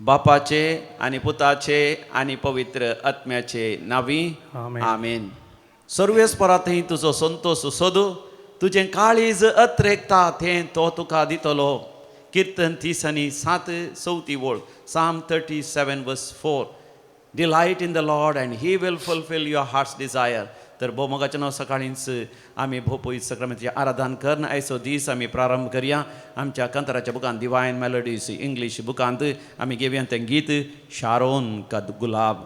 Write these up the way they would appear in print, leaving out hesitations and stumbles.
बापाचे आणि पुताचे आणि पवित्र आत्म्याचे नावी आमेन. आमेन. सर्वेस्परांतय तुजो संतोष सोदू, तुझे काळीज अत्रेकता थें तो तुका दितलो. कीर्तन 30 आणि 7 चौथी ओळ. Psalm 37 verse 4. Delight in the Lord and he will fulfill your heart's desire. तर भोवमोगाच्या नाव सकाळींच आम्ही भोपोईत सक्रामेंताचे आराधन करून आयचो दीस आम्ही प्रारंभ करूया. आमच्या कंतराच्या बुकांत डिवायन मेलोडीज इंग्लिश बुकांत आम्ही घेवया तें गीत शारोन का गुलाब.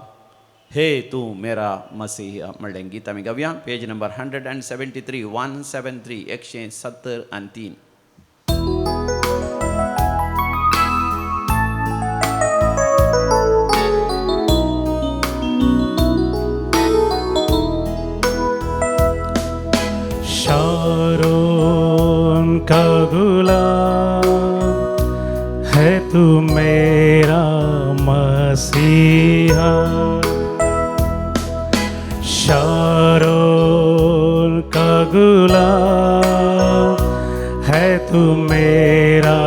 हे तू मेरा मसीह म्हणलें गीत आम्ही गावया. पेज नंबर 173 173 170 आणि 3. शारोन का गुलाब है तू मेरा मसीहा. शारोन का गुलाब है तू मेरा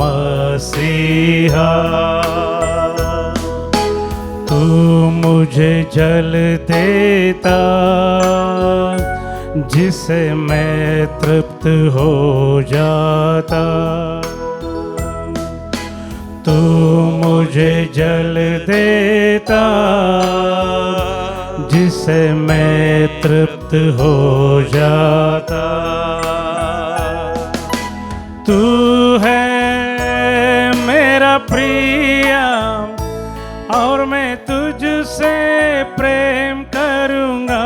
मसीहा. तू मुझे जल देता जिसे मैं तृप्त हो जाता. तू मुझे जल देता जिसे मैं तृप्त हो जाता. तू है मेरा प्रिय और मैं तुझसे प्रेम करूँगा.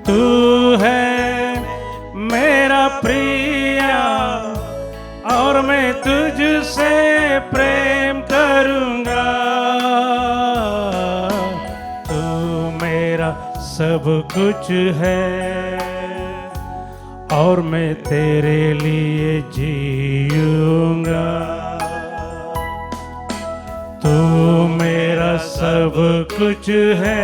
तू है मेरा प्रिय और मैं तुझसे प्रेम करूँगा. तू मेरा सब कुछ है और मैं तेरे लिए जीऊँगा. तू मेरा सब कुछ है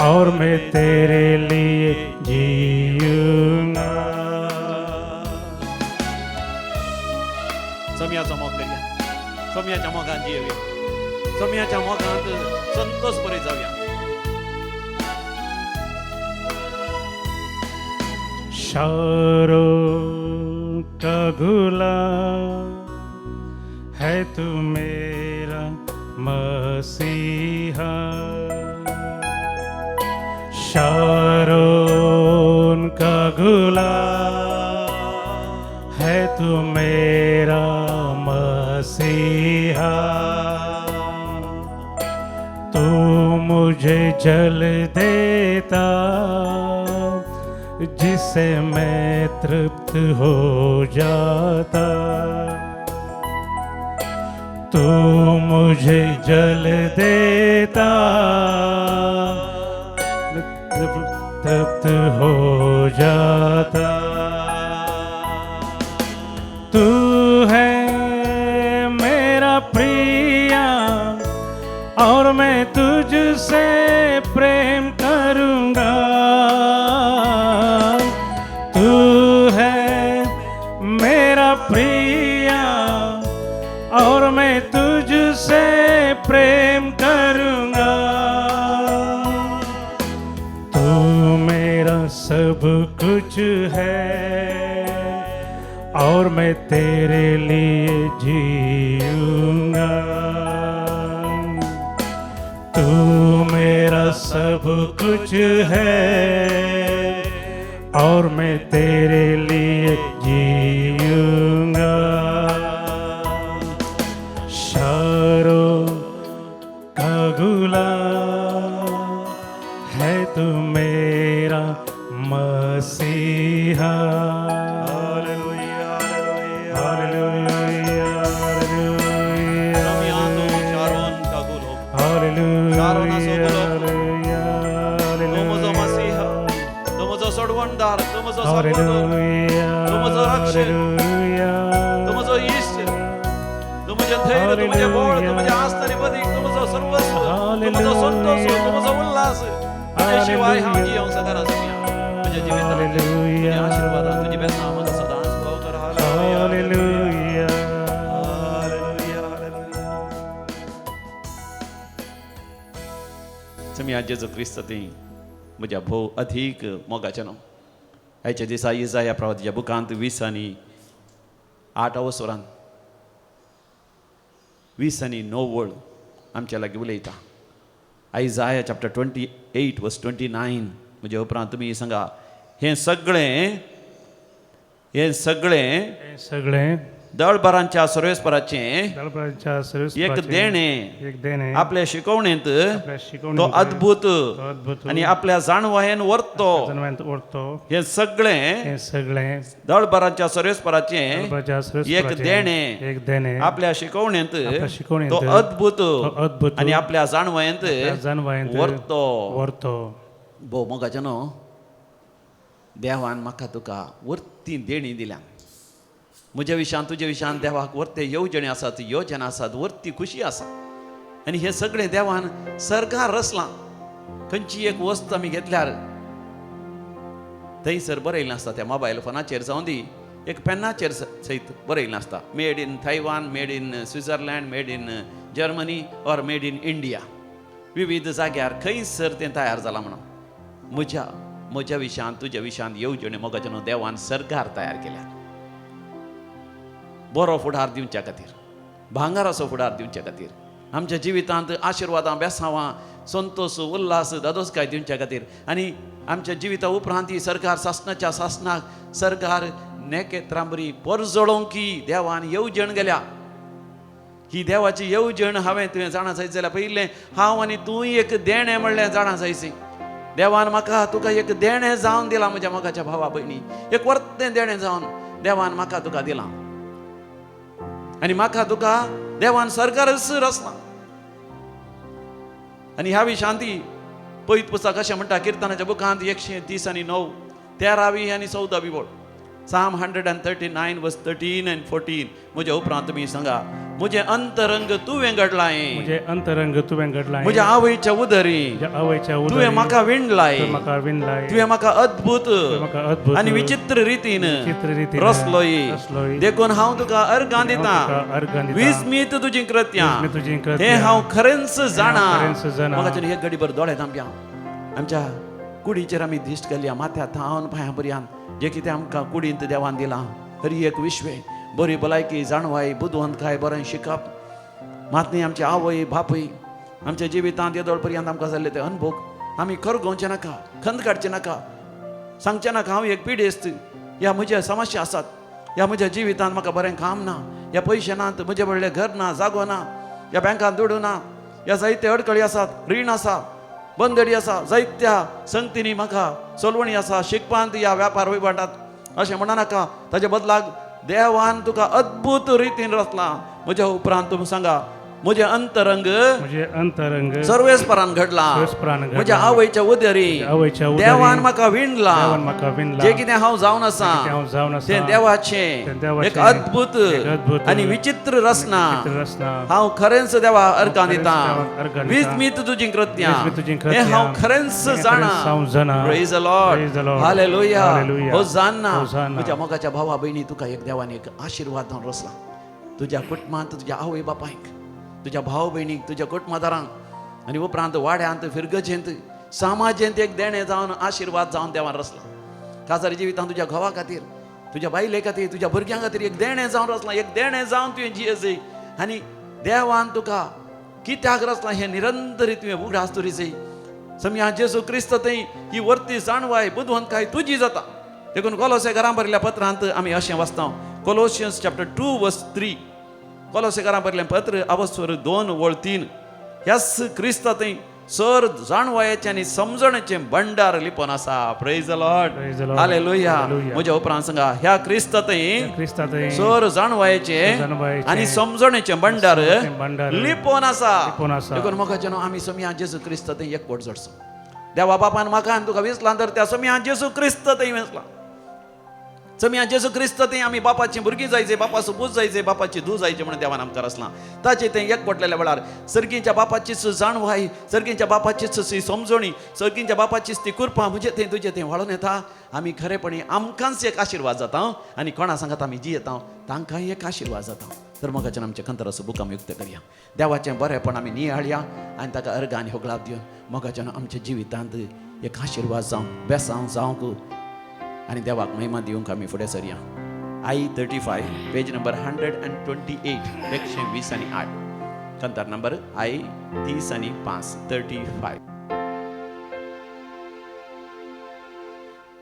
और मैं तेरे लिए जीऊँगा. सम्याचा मोग करूया. सम्याच्या मोगात जिऊया. सम्याच्या मोगात संतोष बरे जाऊया. शारोन का गुलाब है तू मेरा मसीहा. शारोन का गुलाब है तू मेरा मसीहा. तू मुझे जल देता जिसे मैं तृप्त हो जाता. तू मुझे जल देता तृप्त हो जाता. तू है मेरा प्रिय और मैं तुझसे प्रेम करूँगा. तू है मेरा प्रिय और मैं तुझसे प्रेम करूँगा. तू मेरा सब कुछ है और मैं तेरे लिए जीऊँगा. तू मेरा सब कुछ है और मैं तेरे लिए जीऊँगा. शारोन का गुलाब है तू मेरा मसीहा. हालेलुया हालेलुया शारोन का गुलाब. Hallelujah hallelujah. तो म्हजो मसीहा, तो म्हजो सोडवणदार, तो म्हजो सर्वोदर, तो म्हजो रक्षक, तो म्हजो इश्ट, तो म्हजे धैर्य, तो म्हजे बळ, तो म्हजे आस्त आनी बदीक, तो म्हजो सर्वस्व, तो म्हजो संतोष, तो म्हजो उल्हास. तुझ्या शिवाय हांव जियोंक शकना सगळ्या. म्हज्या जिवितांत तुझ्या आशिर्वादान तुजी बेतनां म्हाका सदांच पावकर. हालेलुया. जेजू क्रिस्त ती म्हज्या भोव अधिक मोगाचें न्हू. आयच्या दिसा इजाया प्रवादीच्या बुकांत 20:8 वसोरांत 20:9 वळ आमच्या लागीं उलयता. आयजाया चॅप्टर 28:29 म्हणजे उपरांत तुमी सांगा हें सगळें हे सगळे दळबरांच्या सर्वेस्पराचें दळबरांच्या सर्वेस्पराचें एक देणें एक देणें आपल्या शिकवणेंत आपल्या शिकवणेंत तो अद्भुत अद्भुत आनी आपल्या जाणवायेन व्हरतो. जन्मांत ओडतो. हे सगळें हे सगळे दळबरांच्या सर्वेस्पराचें दळबरांच्या एक सर्वेस्पराचें देणें एक देणें आपल्या शिकवणेंत आपल्या शिकवणेंत तो अद्भुत अद्भुत आनी आपल्या जाणवायेंत आपल्या जाणवायेंत व्हरतो. व्हरतो. भोव मोगाचें न्हू. देवान म्हाका तुका वर्ती देणी दिल्या. म्हज्या विशयान तुज्या विशयान देवाक वर्ते येवजणी आसात, योजना आसात, वर्ती खुशी आसा. आनी हे सगळें देवान सरकार रचलां. खंयची एक वस्त आमी घेतल्यार थंयसर बरयल्लें आसता त्या मोबायल फोनाचेर जावं दी एक पेनाचेर सयत बरयल्लें आसता made in Taiwan, made in Switzerland, made in Germany or made in India. विविध जाग्यार खंयसर तें तयार जालां म्हणून. म्हज्या विशयान तुज्या विशयान येवजणी मोगाचें न्हू. देवान सरकार तयार केल्या बरो फुडार दिवच्या खातीर, भांगाराचो फुडार दिवच्या खातीर, आमच्या जिवितांत आशिर्वादां, बेसांवां, संतोश, उल्हास, दादोसकाय दिवच्या खातीर आनी आमच्या जिविता उपरांत ही सरकार शासनाच्या शासनाक सरकार नेकेत्रांबरी परजळोवंकी देवान येवजण गेल्या. ही देवाची येवजण हांवें तुवें जाणा जायत जाल्यार पयलें हांव आनी तूं एक देणें म्हणलें जाणा जायसी. देवान म्हाका तुका एक देणें जावन दिलां म्हज्या मोगाच्या भावा भयणी. एक वर्तें देणें जावन देवान म्हाका तुका दिलां. आनी म्हाका तुका देवान सरकारच रचना. आनी ह्या विशयांती पयत पुस्तक अशें म्हणटा किर्तनाच्या बुकांत 139 13वी आनी 14वी बोल Psalm 139 verse 13 and 14. म्हज्या उपरांत तुमी सांगा म्हजें अंतरंग तुवें घडलाय. म्हजे अंतरंग तुवें घडलाय. म्हज्या आवयच्या उदरी म्हज्या आवयच्या उदरी तुवें म्हाका विणलाय. तुवें म्हाका विणलाय. तुवें म्हाका अद्भुत म्हाका अद्भुत आनी विचित्र रितीन रचलोय. रचलोय. देखून हांव तुका अर्गां दितां. अर्गां दितां. विस्मीत तुजीं कृत्यां तुजीं हें कृत्यां हांव खरेंच जाणा. खरेंच जाणा. म्हाका एक घडी भर दोळे धांप्या. आमच्या कुडीचेर आमी दिश्ट घालया माथ्या थावन पांयां पर्यंत जे कितें आमकां कुडींत देवान दिलां. हरी एक विश्वे बरी भलायकी, जाणवाय, बुदवंतकाय, बरें शिकप, मातनी आमची आवय बापूय आमच्या जिवितांत येदोळ पर्यंत आमकां जाल्ले ते अनुभव आमी खरगोवचे नाका, खंत काडचे नाका, सांगचे नाका हांव एक पिडेस्त, ह्या म्हज्या समस्या आसात, ह्या म्हज्या जिवितांत म्हाका बरें काम ना, ह्या पयशे नात, म्हजे व्हडलें घर ना, जागो ना, ह्या बँकांत दुडू ना, ह्या जायते अडकळी आसात, रीण आसा, बंदडी आसा, जायत्या संगतींनी म्हाका सोलवणी आसा, शिकपांत या व्यापार वैवाटांत अशें म्हणा नाका. ताच्या बदलाक देवान तुका अद्भुत रितीन रचला. म्हज्या उपरांत तुमी सांगा म्हजें अंतरंग म्हजे अंतरंग सर्वेस्परान घडला. सर्वेस्परान घडला. म्हज्या आवयच्या उदरी आवयच्या उदरी देवान म्हाका विणला. देवान म्हाका विणला. जे कितें हांव जावन आसा हांव जावन आसा तें देवाचें एक अद्भुत आनी विचित्र रचना. रचना हांव खरेंच देवा अर्गां दितां. अर्गां दितां. विस्मीत तुजीं कृत्यां विस्मीत तुजीं हें कृत्यां हांव खरेंच जाणा. हांव जाणा. Praise the Lord. Praise the Lord. हालेलुया. Hallelujah. होसाना. होसाना. म्हज्या मोगाच्या भावा भयणी तुका एक देवान एक आशिर्वाद दिवन रचला. तुज्या कुटुंबांत तुज्या आवय बापायक, तुज्या भाव भयणीक, तुज्या कुटुंबादारांक आनी उपरांत वाड्यांत फिरगजेंत समाजेंत एक देणें जावन आशिर्वाद जावन देवान रचला. खासारी जिवितांत तुज्या घोवा खातीर, तुज्या बायले खातीर, तुज्या भुरग्यां खातीर एक देणें जावन रचलां. एक देणें जावन तुवें जियेजय आनी देवान तुका कित्याक रचलां हें निरंतरी तुवें उगडास तोरीजय. समया जेजू क्रिस्त थंय ही वर्ती जाणवाय बुदवंतकाय तुजी जाता. देखून कोलोसे घरां भरल्या पत्रांत आमी अशें वाचता Colossians chapter 2 verse 3. कोलोसे घरां भरलें पत्र अवस्वर 2:3. ह्याच क्रिस्ता थंय सर जाणवायेचें आनी समजणेचें भंडार लिपोवन आसा. Praise the Lord. हालेलुया. म्हज्या उपरांत सांगा ह्या क्रिस्ता थंय सर जाणवायेचें आनी समजणेचें भंडार लिपोवन आसा. देखून मोगाचें न्हू आमी समया जेजू क्रिस्त थंय एकवट जोडचो. देवा बापान म्हाका आनी तुका विसला तर त्या समया जेजू क्रिस्त थंय विसला. समया जेजू क्रिस्त थंय आमी बापाची भुरगीं जायचे, बापाचो पूत जायचे, बापाची धूव जायचे म्हणून देवान आमकां रचलां. ताचे थंय एकवटलेल्या वेळार सर्गीच्या बापाचीच जाणवाय, सर्गीच्या बापाचीच समजणी, सर्गीच्या बापाचीच ती कृपा म्हजे थंय तुजे थंय वळून येता. आमी खरेपणी आमकांच एक आशिर्वाद जाता आनी कोणा सांगात आमी जी येता तांकांय एक आशिर्वाद जाता. तर मोगाच्यान आमचे खंतर असो बुकाम युक्त करया देवाचें बरेंपण आमी नियाळया आनी ताका अर्घ आनी होगलाब दिवन मोगाच्यान आमच्या जिवितांत एक आशिर्वाद जावं बेसांव जावंक आनी देवाक महिमा दिवंक आमी फुडें सरया I-35 पेज नंबर 128 128 कंतार नंबर I-35 35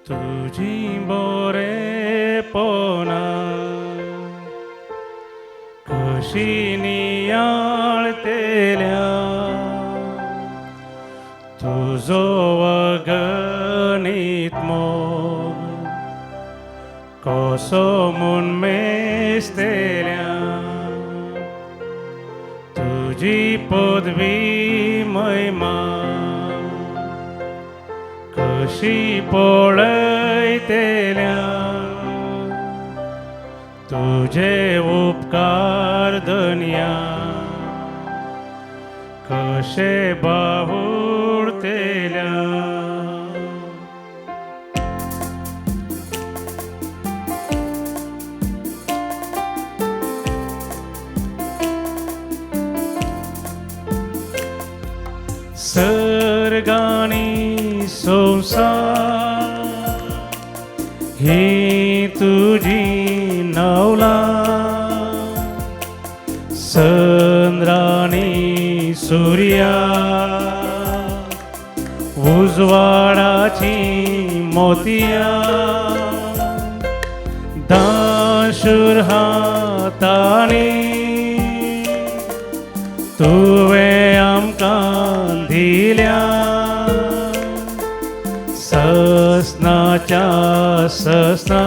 तुझी बरेपणा कशी नियाळतेल्या तुझो अगणित मोग कसो म्हूण मेस्तेल्या तुझी पदवी महिमा कशी पळयतेल्या तुझे उपकार धन्या कशे बाहुडतेल्या सर्गानी संसार ही तुझी नवला चंद्रानी सूर्या उजवाडाची मोतिया दाशूर हातानी तुवें आमकां दिल्या ससनाच्या ससना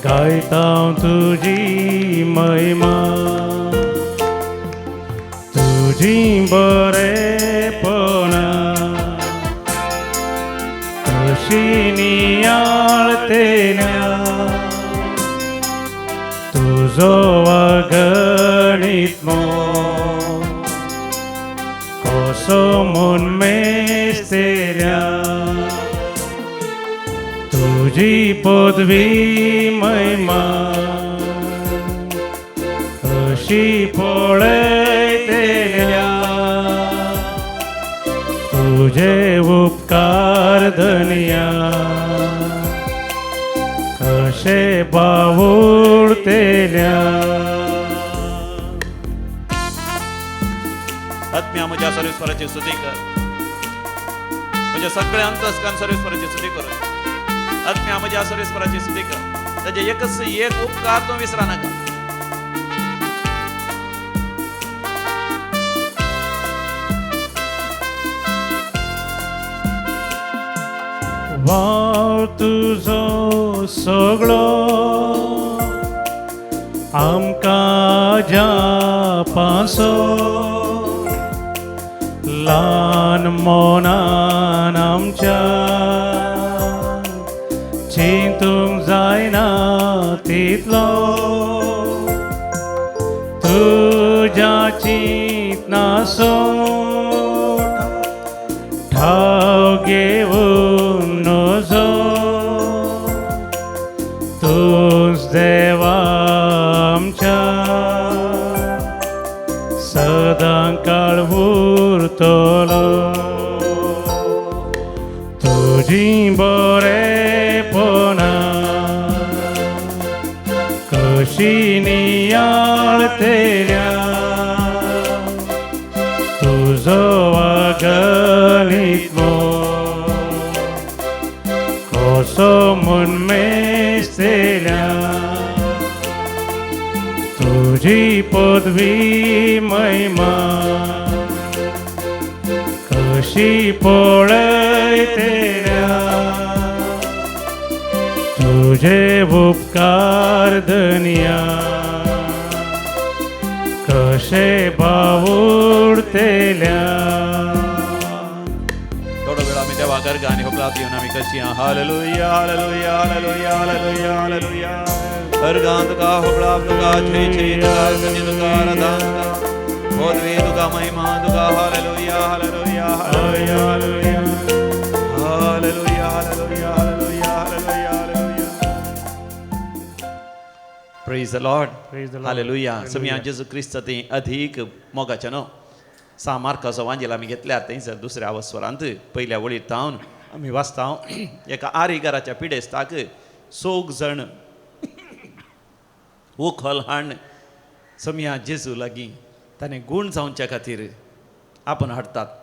गायता तुझी महिमा तुझी बरेपणा कशी नियाळतेल्या तुझो अगणित मोग कसो म्हूण मेस्तेल्या तुझी पदवी महिमा कशी पळयतेल्या तुझे उपकार धन्या कशे बाहुडतेल्या आत्म्या म्हज्या सर्वेस्वराची स्तुती कर म्हज्या सगळ्या अंतस्कान सर्वेस्वराची स्तुती कर आत्म्या म्हज्या सर्वेस्वराची स्तुती कर ताजे एकच एक उपकार तूं विसरा नाका वाव तुझो सगळो आमकां जापासो ल्हान मोनान आमच्या चिंतूंक जायना तितलो तुज्या चिंतनासो ठाव घेवन नजो तूंच देवा आमच्या सदां काळ उरतलो तुझी बरेपणा कशी नियाळतेल्या तुझो अगणित मोग कसो म्हूण मेस्तेल्या तुझी पदवी महिमा कशी पळयतेल्या तुझे उपकार धन्या कशे बाहुडतेल्या थोडो वेळ आमी देवा गर्ग आनी होगलाब दिवन आमी कशी हालेलुया हालेलुया हालेलुया हालेलुया हालेलुया अर्गां तुका होगलाब तुका जय जय तुका स्तुती तुका आराधना तुका पदवी तुका महिमा तुका हालेलुया हालेलुया हालेलुया हालेलुया हालेलुया हालेलुया हालेलुया हालेलुया हालेलुया praise the Lord Praise the Lord. हालेलुया Hallelujah. समिया जेजू क्रिस्त ते अधिक मोगाचे न्हू 6 मार्काचो वांजेल आमी घेतल्यार थंयसर दुसऱ्या अवस्वरांत पयल्या वळीर तावन आमी वाचता एका आरिगाराच्या पिडेस्ताक 6 जण उखल हाण समिया जेजू लागीं ताणें गूण जावच्या खातीर आपण हाडटात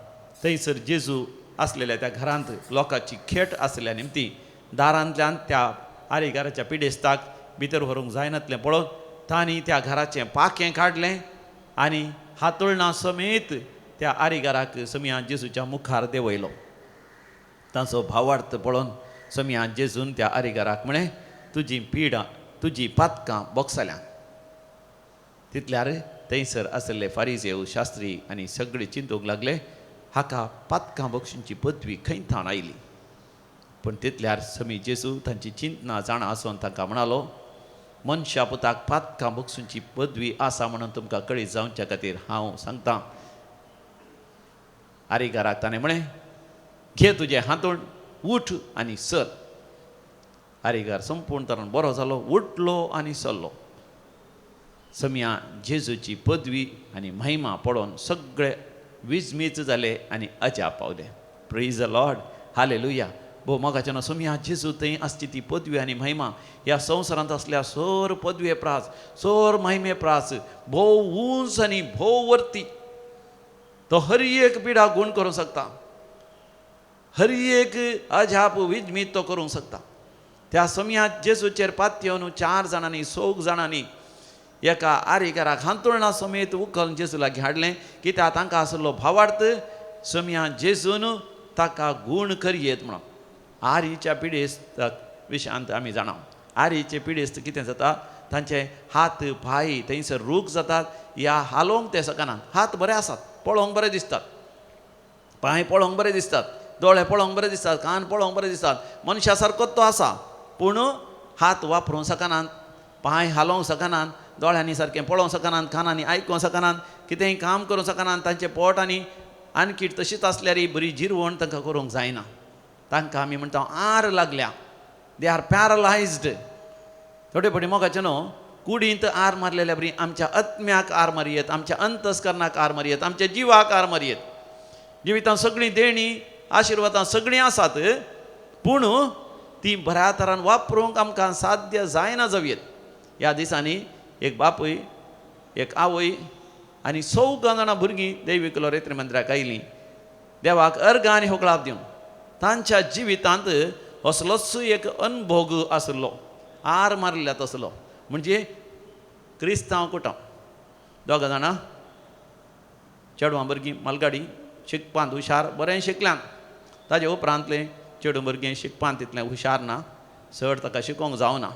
थंयसर जेजू आसलेल्या त्या घरांत लोकांची खेट आसल्या निमती दारांतल्यान त्या आरिगाराच्या पिडेस्ताक भितर व्हरूंक जायनातलें पळोवन तांणी त्या घराचें पाकें काडलें आनी हातोळणां समेत त्या आरिगाराक समिया जेजूच्या मुखार देंवयलो ताचो भावार्थ पळोवन समिया जेजून त्या आरिगाराक म्हळें तुजी पीड तुजी पातकां बोगसल्यां तितल्यार थंयसर आसले फारिजेव शास्त्री आनी सगळे चिंतूंक लागले हाका पातकां बक्षींची पदवी खंयथान आयली पूण तितल्यार समी जेजू तांची चिंतना जाणा आसोन तांकां म्हणालो मनशा पुताक पातकां बक्षींची पदवी आसा म्हणून तुमकां कळीत जावच्या खातीर हांव सांगतां आरिगाराक ताणें म्हळें घे तुजें हातूण उठ आनी सर आरिगार संपूर्ण तरान बरो जालो उठलो आनी सरलो समिया जेजूची पदवी आनी महिमा पळोवन सगळे विजमीच जाले आनी अजाप पावले प्रेज द लॉर्ड हालेलुया भोव मोगाच्यान समिया जेजू थंय आसची ती पदवी आनी महिमा ह्या संवसारांत असल्या सर पदवे प्रास सर महिमे प्रास भोव उंच आनी भोव वर्ती तो हर एक पिडा गूण करूंक शकता हर एक अजाप विजमीत तो करूंक शकता त्या समिया जेजूचेर पातयेवन 4 जाणांनी 6 जाणांनी एका आरिगाराक हांतुरणां समेत उखल जेजू लागीं हाडलें कित्याक तांकां आसलो भावार्थ समिया जेजून ताका गूण करयेत म्हणून आरीच्या पिडेस्त विशयांत आमी जाणा आरीचे पिडेस्त कितें जाता तांचे हात पांय थंयसर रूख जातात या हालोवंक ते सकनात हात बरे आसात पळोवंक बरे दिसतात पांय पळोवंक बरे दिसतात दोळे पळोवंक बरे दिसतात कान पळोवंक बरे दिसतात मनशा सारकोच तो आसा पूण हात वापरूंक सकनात पांय हालोवंक सकनात दोळ्यांनी सारकें पळोवंक सकनात कानांनी आयकूंक सकनात कितेंय काम करूंक सकनात तांचे पोट आनी आनकी तशीच आसल्यार बरी जिरवण तांकां करूंक जायना तांकां आमी म्हणटा आर लागल्या दे आर पॅरलायज्ड थोडे फावटी मोगाचें न्हू कुडींत आर मारलेल्या बरी आमच्या आत्म्याक आर मारयेत आमच्या अंतस्करणाक आर मारयेत आमच्या जिवाक आर मारयेत जिवितांत सगळीं देणी आशिर्वादां सगळीं आसात पूण ती बऱ्या तरान वापरूंक आमकां साध्य जायना जावयेत ह्या दिसांनी एक बापूय एक आवय आनी 6 जाणां भुरगीं दैवीक लोरेत्र मंदिराक आयलीं देवाक अर्घ आनी होकळाप दिवन तांच्या जिवितांत असलोच एक अनुभोग आसलो आर मारल्यात असलो म्हणजे क्रिस्तांव कुटुंब 2 जाणां चेडवां भुरगीं मालगाडी शिकपांत हुशार बरें शिकल्यांत ताजे उपरांतलें चेडूं भुरगें शिकपांत तितलें हुशार ना चड ताका शिकोवंक जावना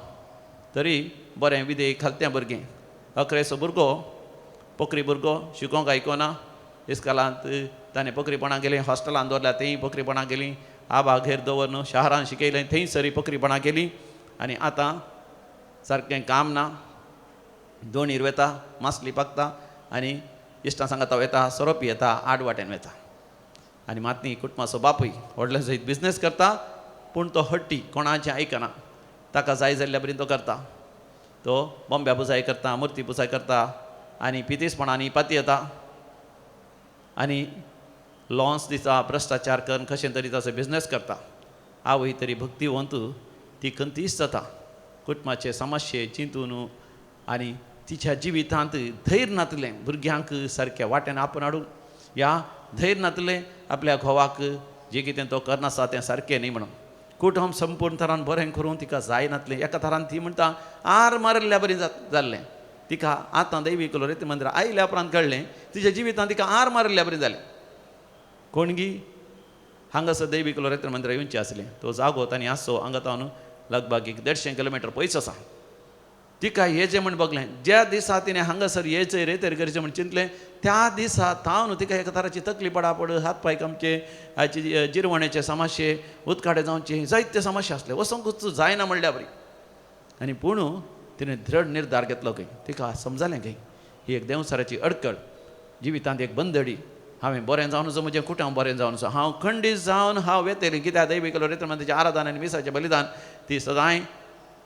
तरी बरें विदेय खालतें भुरगें 11 भुरगो पकरी भुरगो शिकोवंक आयकोना इस्कालांत ताणें पकरीपणां गेलीं हॉस्टेलांत दवरल्या थंय पकरीपणां गेलीं आबा घेर दवरन शारांत शिकयलें थंय सरी पकरीपणां केलीं आनी आतां सारकें काम ना दोणीर वेता मासली पाकता आनी इश्टां सांगाता वेता सोरोप येता आडवाट्यान वेता आनी मातनी कुटुंबाचो बापूय व्हडले सयत बिझनेस करता पूण तो हट्टी कोणाचें आयकना ताका जाय जाल्ल्या बरी तो करता तो बॉम्ब्या पुजाय करता मुर्ती पुजाय करता आनी पितीसपणांनी पाती येता आनी लॉन्स दिता भ्रश्टाचार करून कशें तरी ताचो बिझनेस करता आवय तरी भक्तिवंत ती खंतीच जाता कुटुंबाचे समस्ये चिंतून आनी तिच्या जिवितांत धैर्य नातलें भुरग्यांक सारक्या वाट्यान आपण हाडूंक ह्या धैर्य नातलें आपल्या घोवाक जें कितें तो करनासा तें सारकें न्ही म्हणून कुटुंब संपूर्ण तरान बरें करूं तिका जाय नातलें एका तरान ती म्हणटा आर मारल्या बरें जाल्लें तिका आतां दैवीक लोरेत्र मंदिरां आयल्या उपरांत कळ्ळें तिच्या जिवितांत तिका आर मारल्या बरें जालें कोणगी हांगासर दैवीक लोरेत्र मंदिरां येवचें आसलें तो जागो तांणी आसो हांगा तावन लगभग 150 किलोमिटर पयस आसा तिका येचें म्हण बगलें ज्या दिसा तिणें हांगासर येचें रेतर करचें म्हण चिंतलें त्या दिसा तावन तिका एका तराची तकली पडापड हात पांय कामचे हाची जिरवणेचे समस्ये उदकाडे जावचे जायते समस्या आसले वचोंकूच जायना म्हणल्या बरी आनी पूण तिणें दृढ निर्धार घेतलो खंय तिका समजलें खंय ही एक देंवसाराची अडकळ जिवितांत एक बंदडी हांवें बरें जावन नजो म्हजें कुटुंब बरें जावन नजो हांव खंडीत जावन हांव वेतेलें कित्याक दैवीक लोरेत्र मंदिराचें आराधन आनी मिसाचें बलिदान ती सदांय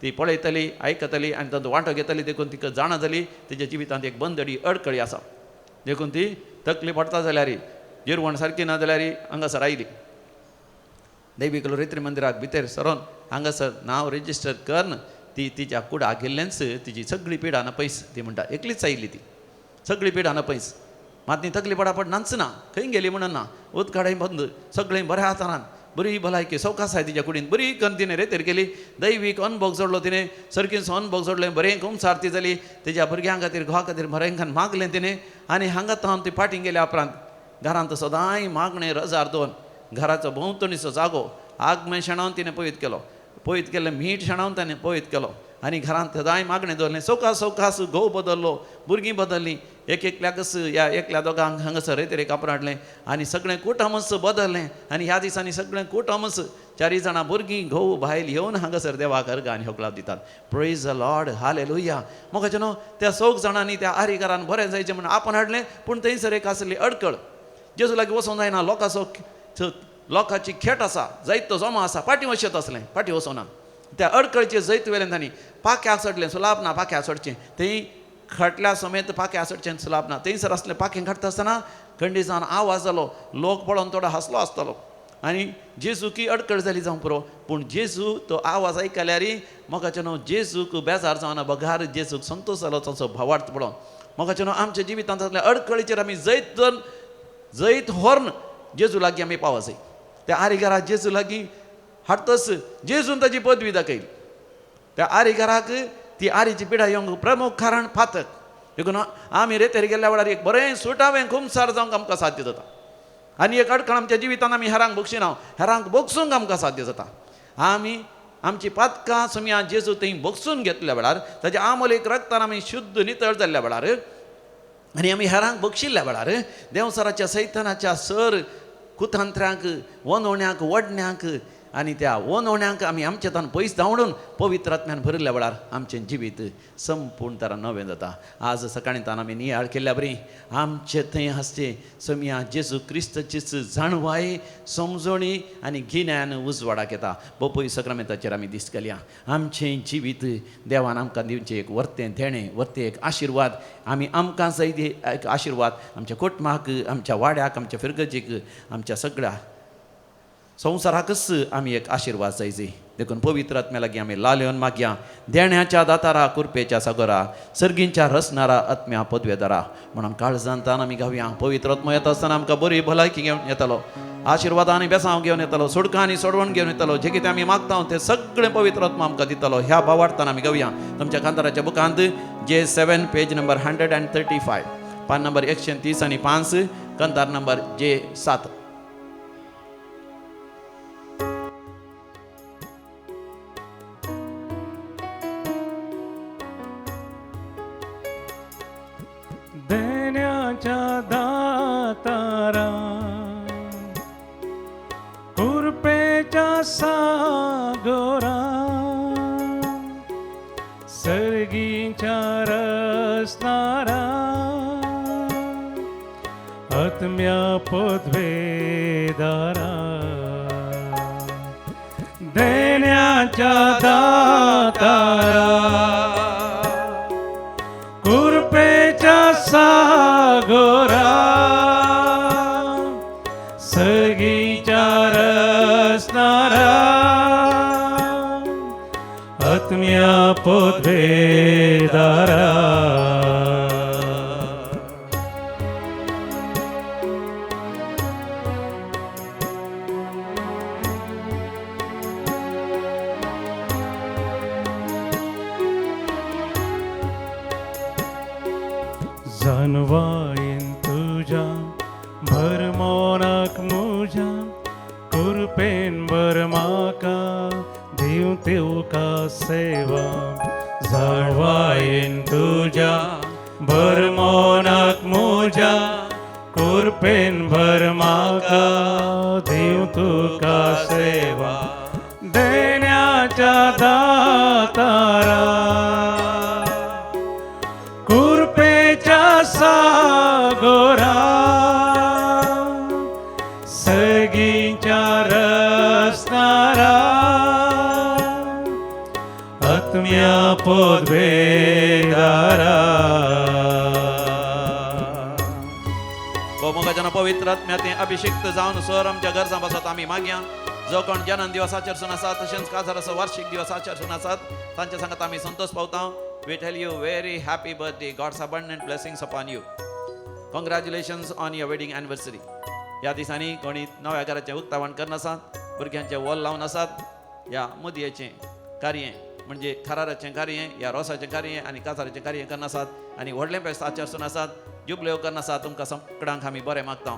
ती पळयतली आयकतली आनी तातूंत वांटो घेतली देखून तिका जाणा जाली तिच्या जिवितांत एक बंदडी अडकळी आसा देखून ती तकली पडटा जाल्यार जिरवण सारकी ना जाल्यार हांगासर आयली दैवीक रेत्री मंदिराक भितर सरोन हांगासर नांव रेजिस्टर करन ती तिच्या कुडाक गेल्लेंच तिची सगळी पिडा पयस ती म्हणटा एकलीच आयिल्ली ती सगळी पिडा पयस मात ती तकली पडापड नाचना खंय गेली म्हणून ना उदकाडे बंद सगळें बऱ्या हातान बरी भलायकी सवकास आसाय तिच्या कुडीन बरी करून तिणें रेतेर केली दैवीक अनुभव जोडलो तिणें सरकीन अनुभव जोडलें बरें खूब जाली तिच्या भुरग्यां खातीर घोवा खातीर बरेंखान मागलें तिणें आनी हांगा थावन ती फाटीं गेल्या उपरांत घरांत सदांय मागणें रजार दोन घराचो भोंवतणीचो जागो आगमें शेणावन तिणें पयत केल्लें मीठ शेणावन ताणें पयत केलो आनी घरांत सदांय मागणें दवरलें सवकास घोव बदल्लो भुरगीं बदल्लीं एकल्याकच ह्या एकल्या दोगांक हांगासर रेतेर एक आपण हाडलें आनी सगळें कुटुंबच बदल्लें आनी ह्या दिसांनी सगळें कुटुंबच 4 जाणां भुरगीं घोव बायल येवन हांगासर देवाक अर्घ आनी होकलाव दितात प्रेज द लॉर्ड हालेलुया म्हाका न्हू त्या 6 जाणांनी त्या आरीकारान बरें जायचें म्हणून आपण हाडलें पूण थंयसर एक आसली अडकळ जेजू लागीं वचोंक जायना लोकांची खेट आसा जायतो जमा आसा फाटीं वचत आसलें फाटीं वचोना त्या अडकळचे जैत वेलें तांणी पाक्याक सडलें सुलाब ना पाक्याक सडचें थंय खटल्या समेत पाक्याक सडचें सुलाब ना थंयसर आसलें पाखें काडटा आसतना खंडी जावन आवाज जालो लोक पळोवन थोडो हांसलो आसतलो आनी जेजू की अडकळ जाली जावं पुरो पूण जेजू तो आवाज आयकल्यार म्हाका न्हू जेजूक बेजार जावना बगार जेजूक संतोश जालो ताचो भावार्थ पळोवन म्हाका न्हू आमच्या जिवितांत आसल्या अडकळीचेर आमी जैत व्हरून जेजू लागीं आमी पावस जाय त्या आरीगाराक जेजू लागीं हाडटस जेजून ताची पदवी दाखयली त्या आरीगाराक ती आरीची पिडा येवंक प्रमुख कारण फातक देखून आमी रेतेर गेल्ल्या वेळार एक बरें सुटावें खुमसार जावंक आमकां साध्य जाता आनी एक अडखळ आमच्या जिवितांत आमी हेरांक बक्षिना हेरांक बोगसूंक आमकां साध्य जाता आमी आमची पातकां समयां जेजू थंय बोगसून घेतल्या वेळार ताच्या आमोलेक रक्तान आमी शुद्ध नितळ जाल्ल्या वेळार आनी आमी हेरांक बक्षिल्ल्या वेळार देंवसराच्या सैतानाच्या सर कुतांत्र्यांक वनवण्यांक वडण्यांक आनी त्या वनवण्यांक आमी आमचेतान पयस धांवडून पवित्र आत्म्यान भरिल्ल्या वेळार आमचें जिवीत संपूर्ण तरान नवें जाता आज सकाळींतान आमी नियाळ केल्ल्या बरी आमचे थंय आसचे समया जेजू क्रिस्ताचीच जाणवाय समजणी आनी गिन्यान उजवाडाक येता पपय सक्रामेंताचेर आमी दीस केल्या आमचें जिवीत देवान आमकां दिवचें एक वर्तें देणें वर्तें एक आशिर्वाद आमी आमकां जाय एक आशिर्वाद आमच्या कुटुंबाक आमच्या वाड्याक आमच्या फिरगजीक आमच्या सगळ्या संवसाराकच आमी एक आशिर्वाद जायचे देखून पवित्र आत्म्या लागीं आमी लालयोन मागया देण्याच्या दातारा कुरपेच्या सागरा सर्गींच्या रसनारा आत्म्या पदवेदारा म्हणून काळजांतान आमी गावया पवित्र आत्मो येता आसतना आमकां बरी भलायकी घेवन येतालो आशिर्वाद आनी बेसांव घेवन येतालो सुडकां आनी सोडवण घेवन येतालो जें कितें आमी मागता तें सगळें पवित्र आत्मा आमकां दितालो ह्या भावार्थान आमी गावया तुमच्या कांताराच्या बुकांत J7 पेज नंबर 135 पान नंबर 130 आनी 5 कंतार नंबर J7 देण्याच्या दातारा कुरपेच्या सागरा सर्गीच्या रसनारा आत्म्या पदवेदारा देण्याच्या दातारा कुरपेच्या सागरा सर्गीच्या रसनारा आत्म्या पदवेदारा जानवायेन तुझ्या भरमोनाक मुझ्या कुरपेन बर म्हाका दिव तेवका सेवा जानवायेन तुझ्या भरमोनाक मुझ्या कुरपेन बर म्हाका दिव तुका सेवा देण्याच्या दातारा सागोरा सर्गीच्या रसनारा आत्म्या पोदवेदारा गोमुखाच्या पवित्र आत्म्याते अभिषिक्त जावन सर आमच्या गरजा बसत आम्ही मागया जो कोण जन्म दिवस आचरसून आसात तशेंच काजाराचो वार्षिक दिवस आचरसून आसात तांच्या सांगत आम्ही संतोष पावता we tell you very happy birthday God's abundant blessings upon you congratulations on your wedding anniversary ह्या दिसांनी कोणी नव्या घराचें उक्तावण करन आसात भुरग्यांचे वॉल लावन आसात ह्या मुदयेचें कार्य म्हणजे खराराचें कार्य या रोसाचें कार्य आनी काजाराचें कार्य करन आसात आनी व्हडलें फेस्त आचरसून आसात जुबल्यो करन आसात तुमकां सगळ्यांक आमी बरें मागता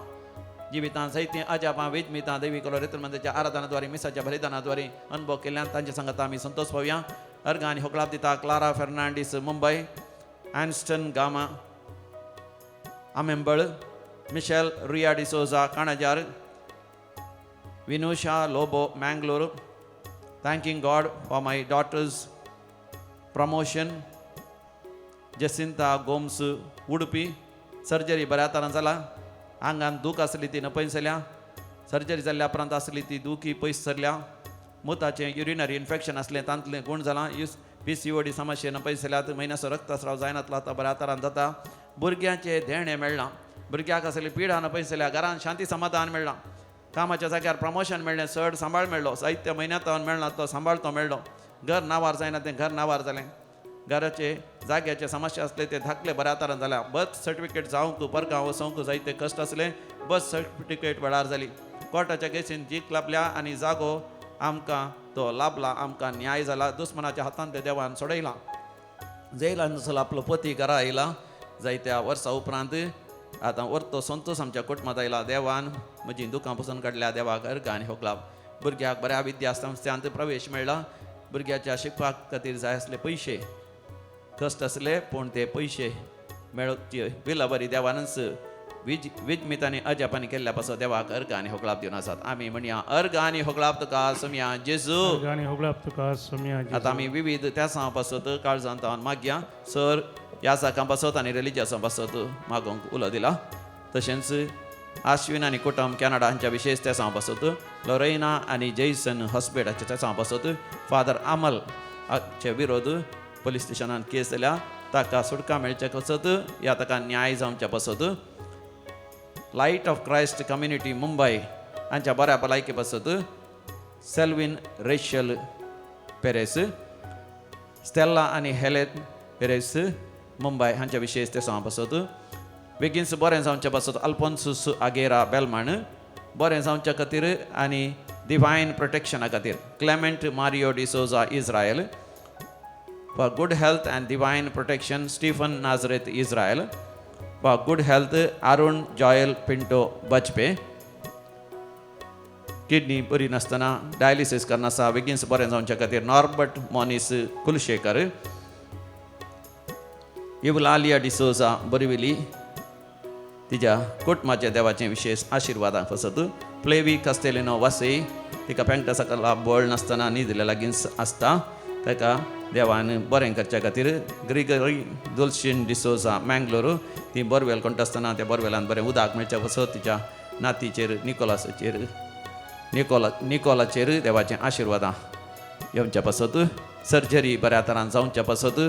जिवितांत जायतीं अजापां वेदमितां दैवी कलो रितुमंदाच्या आराधनाद्वारे मिसाच्या बलिदानाद्वारे अनुभव केल्ल्यान तांच्या सांगत आमी संतोष पावया अर्घ आनी होकलाप दिता Clara Fernandes Mumbai Anston Gama Amembal Michelle Riya D'Souza Kanajar Vinusha Lobo Mangalore thanking God for my daughter's promotion Jacintha Gomes Udupi surgery बऱ्या तरान जाला आंगान दूख आसली ती नपयस जाल्या सर्जरी जाल्ल्या उपरांत आसली ती दुखी पयस सरल्या मुताचें युरिनरी इन्फेक्शन आसलें तांतलें गुण जालां PCOD समस्ये नपयस जाल्यात म्हयन्याचो रक्तस्राव जायनातलो आतां बऱ्या तरान जाता भुरग्यांचें धेणें मेळ्ळां भुरग्याक आसली पिडा नपयस जाल्या घरान शांती समाधान मेळ्ळां कामाच्या जाग्यार प्रमोशन मेळ्ळें चड सांबाळ मेळ्ळो साहित्य म्हयन्यांत मेळना तो सांबाळ तो मेळ्ळो घर नावार जायना तें घर नावार जालें घराचे जाग्याचे समस्या आसले ते धाकले बऱ्या तरान जाल्या बर्थ सर्टिफिकेट जावंक परगांव वचोंक जायते कश्ट आसले बर्थ सर्टिफिकेट वेळार जाली कोर्टाच्या केसीन जीक लाभल्या आनी जागो आमकां तो लाभला आमकां न्याय जाला दुस्मनाच्या हातान ते देवान सोडयला जेलान नसल आपलो पती घरा आयला जायत्या वर्सां उपरांत आतां वर्तो संतोष आमच्या कुटुंबांत आयला देवान म्हजी दुखां पसून काडल्या देवाक अर्घ आनी होकलाप भुरग्याक बऱ्या विद्या संस्थांत प्रवेश मेळ्ळा भुरग्याच्या शिकपाक खातीर जाय आसले पयशे कश्ट आसले पूण ते पयशे मेळोवची विला बरी देवानच विजमितांनी अजापांनी केल्ल्या पासून देवाक अर्घ आनी होकलाप दिवन आसात आमी म्हणया अर्घ आनी होकलाप तुका सोमया जेजू आणि होगलाप तुका सोम्या आतां आमी विविध त्यासां पासत काळजांत मागया सर ह्या साकां पासत आनी रिलिजियसां पासत मागोंक उलो दिला तशेंच आश्विन आनी कुटुंब कॅनडा हांच्या विशेष त्यासां पासत लोरेना आनी जैसन हॉस्पिटलाच्या त्यासां पासत फादर अमल चे विरोध पुलीस स्टेशनान केस जाल्या ताका सुटका मेळचे पासत या ताका न्याय जावच्या पासत light of Christ community Mumbai हांच्या बऱ्या भलायके पासत सेल्विन रेशल पेरेस स्टेल्ला आनी हेलेन पेरेस मुंबय हांच्या विशेष ते पासत बेगीनच बरें जावचे पासत अल्फोन्सूस आगेरा बेलमाण बरें जावच्या खातीर आनी डिवायन प्रोटेक्शना खातीर Clement Mario D'Souza Israel for good health and divine protection Stephen Nazareth Israel for good health Arun Joel Pinto Bajpe kidney बरी नासतना डायलिसीस करनासा बेगीनच बरें जावच्या खातीर नॉर्बर्ट मॉनिस कुलशेकर इवलालिया डिसोजा बरिविली तिच्या कुटुंबाच्या देवाचे विशेष आशिर्वादां पासत प्लेवी कस्तेलिनो वासई तिका पेंगटा सकला बळ नासतना न्हीद लागींच आसता ताका देवान बरें करच्या खातीर ग्रिगरी दुल्शिन डिसोजा मँगलोर ती बोरवेल कोणटा आसतना त्या बोरवेलान बरें उदक मेळच्या पासत तिच्या नातीचेर निकोलाचेर देवाचें आशिर्वादां येवच्या पासत सर्जरी बऱ्या तरान जावच्या पासत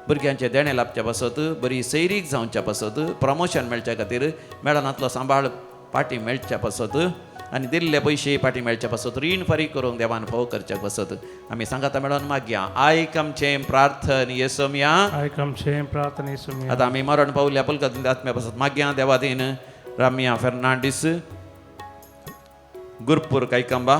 भुरग्यांचे देणे लाभच्या पासत बरी सैरीक जावच्या पासत प्रमोशन मेळच्या खातीर मेळनातलो सांबाळ पाटी मेळच्या पासत आनी दिल्ले पयशे पाटी मेळच्या पासत रीण फारीक करूंक देवान फोव करच्या पासत आमी सांगाता मेळोन मागया आयक आमचें प्रार्थन येसोम्या आयकमचे प्रार्थने सोम्या आतां आमी मरण पावल्या पलकतीन आत्म्या पासत मागया देवादीन रामिया फेर्नांडीस गुरपूर कैकंबा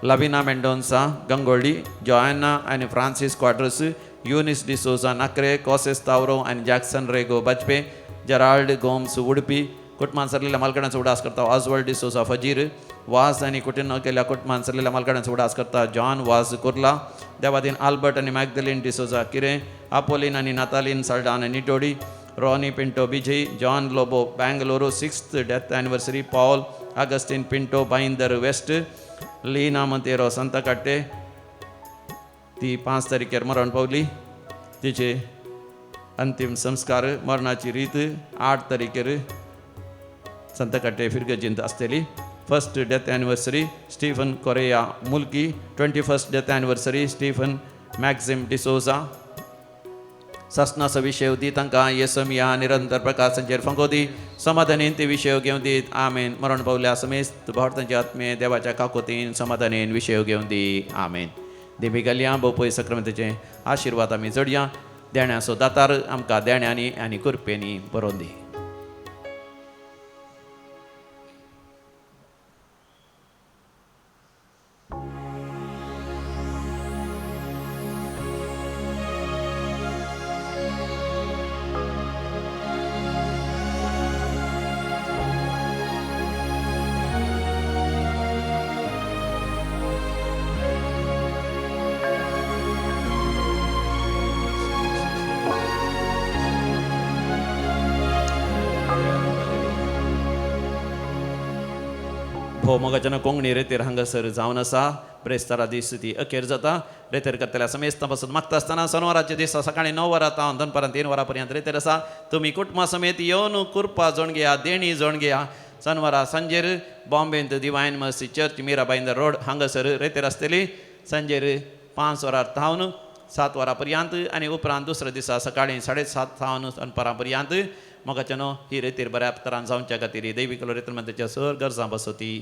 लविना मेंडोन्सा गंगोळी जॉयना आनी फ्रांसीस क्वाड्रस यूनिस डिसोजा नाक्रे कॉसेस तावरो आनी जॅक्सन रेगो बजपे जेराल्ड गोम्स उडपी कुटुंबान सरलेल्या मालकणाचो उडास करता ऑजवर्ल्ड डिसोजा फजीर वाज आनी कुटीन केल्या कुटुंबान सरलेल्या मालकणाचो उडास करता जॉन वाज कुर्ला देवादीन आल्बर्ट आनी मॅगदलीन डिसोजा किरे आपोलीन आनी Nataline Saldanha Nitodi Ronnie Pinto Bijai John Lobo Bengaluru 6th death anniversary Paul Augustine Pinto Bhayandar west Leena Monteiro Santhekatte ती 5 तारखेर मरण पावली तिचे अंतिम संस्कार मरणाची रीत 8 तारखेर संतकाट्टे फिरगजींत आसतली 1st death anniversary Stephen Correa Mulki 21st death anniversary Stephen Maxim D'Souza ससनाचा विषय दी तांकां येसमिया निरंतर प्रकाशांचेर फंगोदी समाधानीन ते विशय घेवन दीत आमेन. मरण पावल्या समेस्त भावतांचे आत्मे देवाच्या काकोतीन समाधानीन विशय घेवन दी आमेन. देवी घालया बोपय सक्रामेंताचे आशिर्वाद आमी जडया. देण्याचो दातार आमकां देण्यांनी आनी कृपेनी बरोवन दी. भोवमोगाच्यान कोंकणी रेतीर हांगासर जावन आसा. ब्रेस्तारा दीस ती अखेर जाता. रेतेर करतल्या समेस्त पासून मागता आसतना सोनवाराच्या दिसा सकाळी 9 वरां तावन दनपारां 3 वरां पर्यंत रेतेर आसा. तुमी कुटुंबा समेत येवन कुरपा जोण घेया, देणी जोण घेया. सोनवारा सांजेर बॉम्बेंत डिवायन मर्सी चर्च मिराबाईंद रोड हांगासर रेतेर आसतली. सांजेर 5 वरां तावन 7 वरां पर्यंत आनी उपरांत दुसऱ्या दिसा सकाळी 7:30 तावन दनपारां पर्यंत मोगाच्यान ही रेतीर बऱ्या तरान जावच्या खातीर दैवीक रेतीर मंदिराच्या सर गरजां बसोती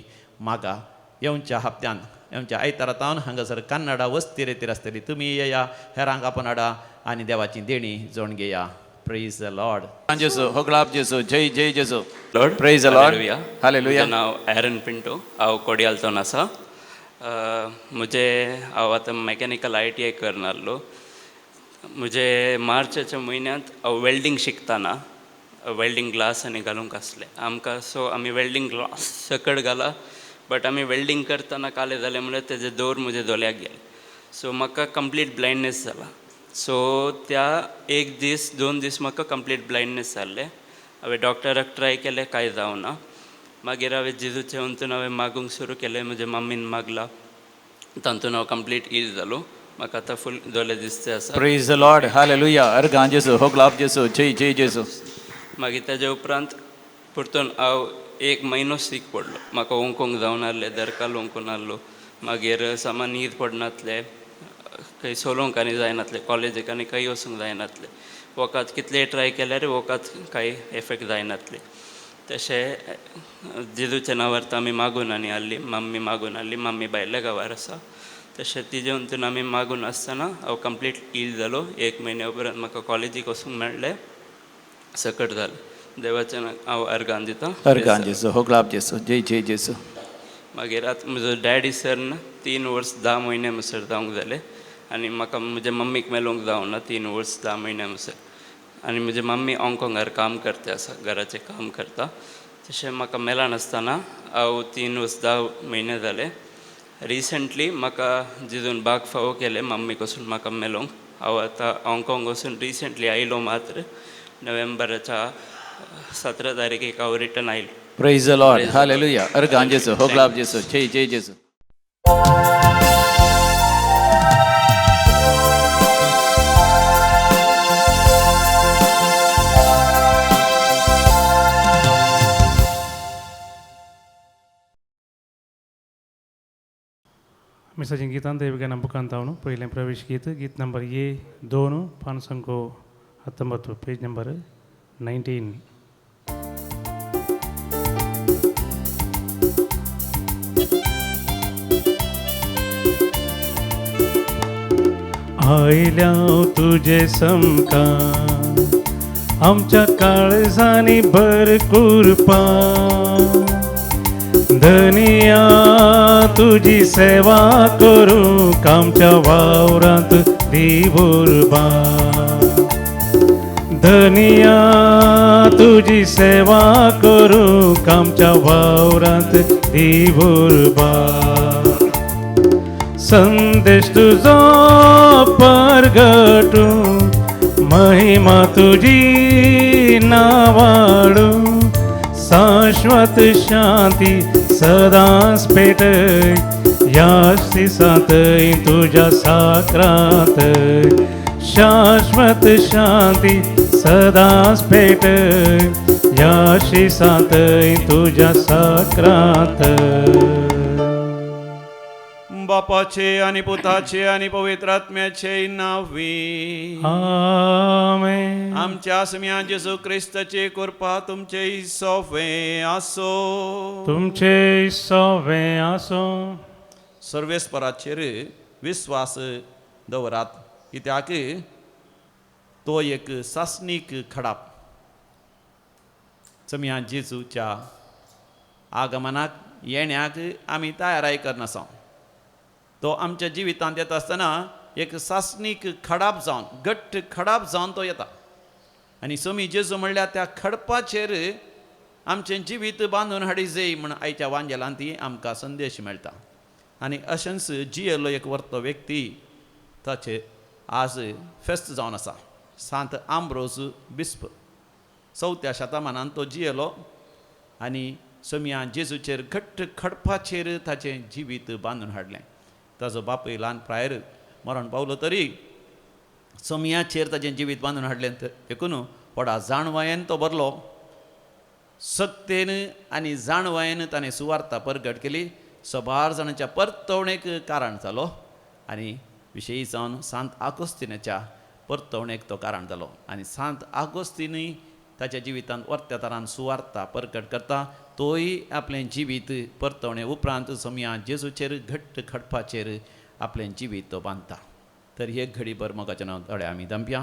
मागा. येवच्या हप्त्यान येवच्या आयतारा तावन हांगासर कन्नडा वस्ती रेतीर आसतली. तुमी येया, हेरांक आपण हाडा आनी देवाची देणी जोण घेया. Praise the Lord. जेसू होगलाप जेसू जय जय जेसू Lord praise the Lord hallelujah. Hallelujah. म्हजें नांव एरन पिंटो. हांव कोडयालतोन आसा. हांव आतां मॅकॅनिकल ITI करन आहलो. मार्चाच्या म्हयन्यांत हांव वेल्डिंग शिकताना वेल्डिंग ग्लास आनी घालूंक आसले आमकां. सो आमी वेल्डिंग ग्लास सकट घाला, बट आमी वेल्डिंग करतना काले जालें म्हणल्यार तेजे दोर म्हजे दोल्याक गेले. सो म्हाका कंप्लीट ब्लायंडनेस जाला. सो त्या 1 दीस 2 दीस म्हाका कंप्लीट ब्लायंडनेस जाल्ले. हांवें डॉक्टराक ट्राय केलें, कांय जावना. मागीर हांवें जेजूचे वंतून हांवें मागूंक सुरू केलें. म्हज्या मम्मीन मागला, तातूंत हांव कंप्लीट हील जालो. म्हाका आतां फूल दोले दिसते आसा. Praise the Lord hallelujah. अर्गां जेसू होगलाप जेसू जय जय जेसू. मागीर ताजे उपरांत परतून हांव 1 म्हयनो सीक पडलो. म्हाका ओंकोंक जावन आहलें, दरकाल ओंकून आहलो. मागीर सामान न्हीद पडनातलें, खंय सोलोवंक आनी जायनातलें, कॉलेजीक आनी खंय वचूंक जायनातलें. वोकात कितलेय ट्राय केल्यार वोकात कांय एफेक्ट जायनातलें. तशें जेजूच्या नांवार आमी मागून आनी हाडली. मम्मी मागून हाडली. मम्मी भायल्या गांवार आसा. तशें तिजे वंतून आमी मागून आसतना हांव कंप्लीट हील जालो. 1 म्हयन्या उपरांत म्हाका कॉलेजीक वचूंक मेळ्ळें, सकट जालें. देवाचें हांव अर्गां दितां. अर्गां जेसू होगलाप जेसू जय जय जेसू. मागीर आतां म्हजो डॅडी सरन 3 वर्स 10 म्हयने म्हणसर जावंक जाले. आनी म्हाका म्हज्या मम्मीक मेलोवंक जावना 3 वर्स 10 म्हयने म्हणसर. आनी म्हजी मम्मी हाँगकाँगार काम करते आसा, घराचें काम करता. तशें म्हाका मेला नासतना हांव 3 वर्स 10 म्हयने जाले. रिसंटली म्हाका जेजून बाग फावो केले मम्मीक वचून म्हाका मेलोवंक. हांव आतां हाँगकाँग वचून रिसंटली आयलो. मात्र नोव्हेंबराच्या 17 तारखेक हांव रिटर्न आयलो. Praise the Lord hallelujah. अर्गां जेसू होगलाप जेसू जय जय जेसू. मिसाचें गितान देवगाना बुकान तावनु पयलें प्रवेश गीत गीत नंबर A2 पानसंको 19 पेज नंबर 19. आयल्या तुझे समकान आमच्या काळजांनी भरपूर पान. धनिया तुझी सेवा करूंक आमच्या वावरांत दिवोरबा. धनिया तुझी सेवा करूंक आमच्या वावरांत दिवोरबा. संदेश तुझो परगटू महिमा तुझी नावाडू. शाश्वत शांती सदांच पेटय या दिसांत तुझ्या साकरांत. शाश्वत शांती सदांच पेटय या दिसांत तुझ्या साकरांत. बापाचे आणि पुताचे आणि पवित्र आत्म्याचे नावी आमेन. आमच्या सम्या जेसू ख्रिस्ताची कृपा तुमचे सोफे असो. तुमचे सवे असो. सर्वेस्पराचेर विश्वास दवरात, कित्याक तो एक सासनीक खडाप सम्या जेजूच्या आगमनाक येण्याक आमी तयाराय करनासा. तो आमच्या जिवितांत येता आसतना एक सासनीक खडाप जावन, घट्ट खडाप जावन तो येता. आनी समी जेजू म्हणल्यार त्या खडपाचेर आमचें जिवीत बांदून हाडी जाय म्हण आयच्या वांजेलांत ती आमकां संदेश मेळटा. आनी अशेंच जियेलो एक वर्तो व्यक्ती ताचे आज फेस्त जावन आसा. सांत आंब्रोज बिस्प 4थ्या शतमानांत तो जियेलो आनी सम्या जेजूचेर घट्ट खडपाचेर ताचें जिवीत बांदून हाडलें. ताजो बापूय ल्हान प्रायर मरण पावलो तरी सम्याचेर ताचें जिवीत बांदून हाडलें. देखून व्हडा जाणवायेन तो बरलो. सक्तेन आनी जाणवायेन ताणें सुवार्ता परगट केली. सबार जाणांच्या परतवणेक कारण जालो आनी विशेशी जावन सांत आगोस्तिनाच्या परतवणेक तो कारण जालो. आनी सांत आगोस्तिनूय ताच्या जिवितांत वर्त्या तरान सुवार्ता परगट करता. तोय आपलें जिवीत परतवणे उपरांत सम्या जेजूचेर घट्ट खडपाचेर आपलें जिवीत तो बांदता. तर हे घडीभर मोगाच्या नांव थोडे आमी दंप्या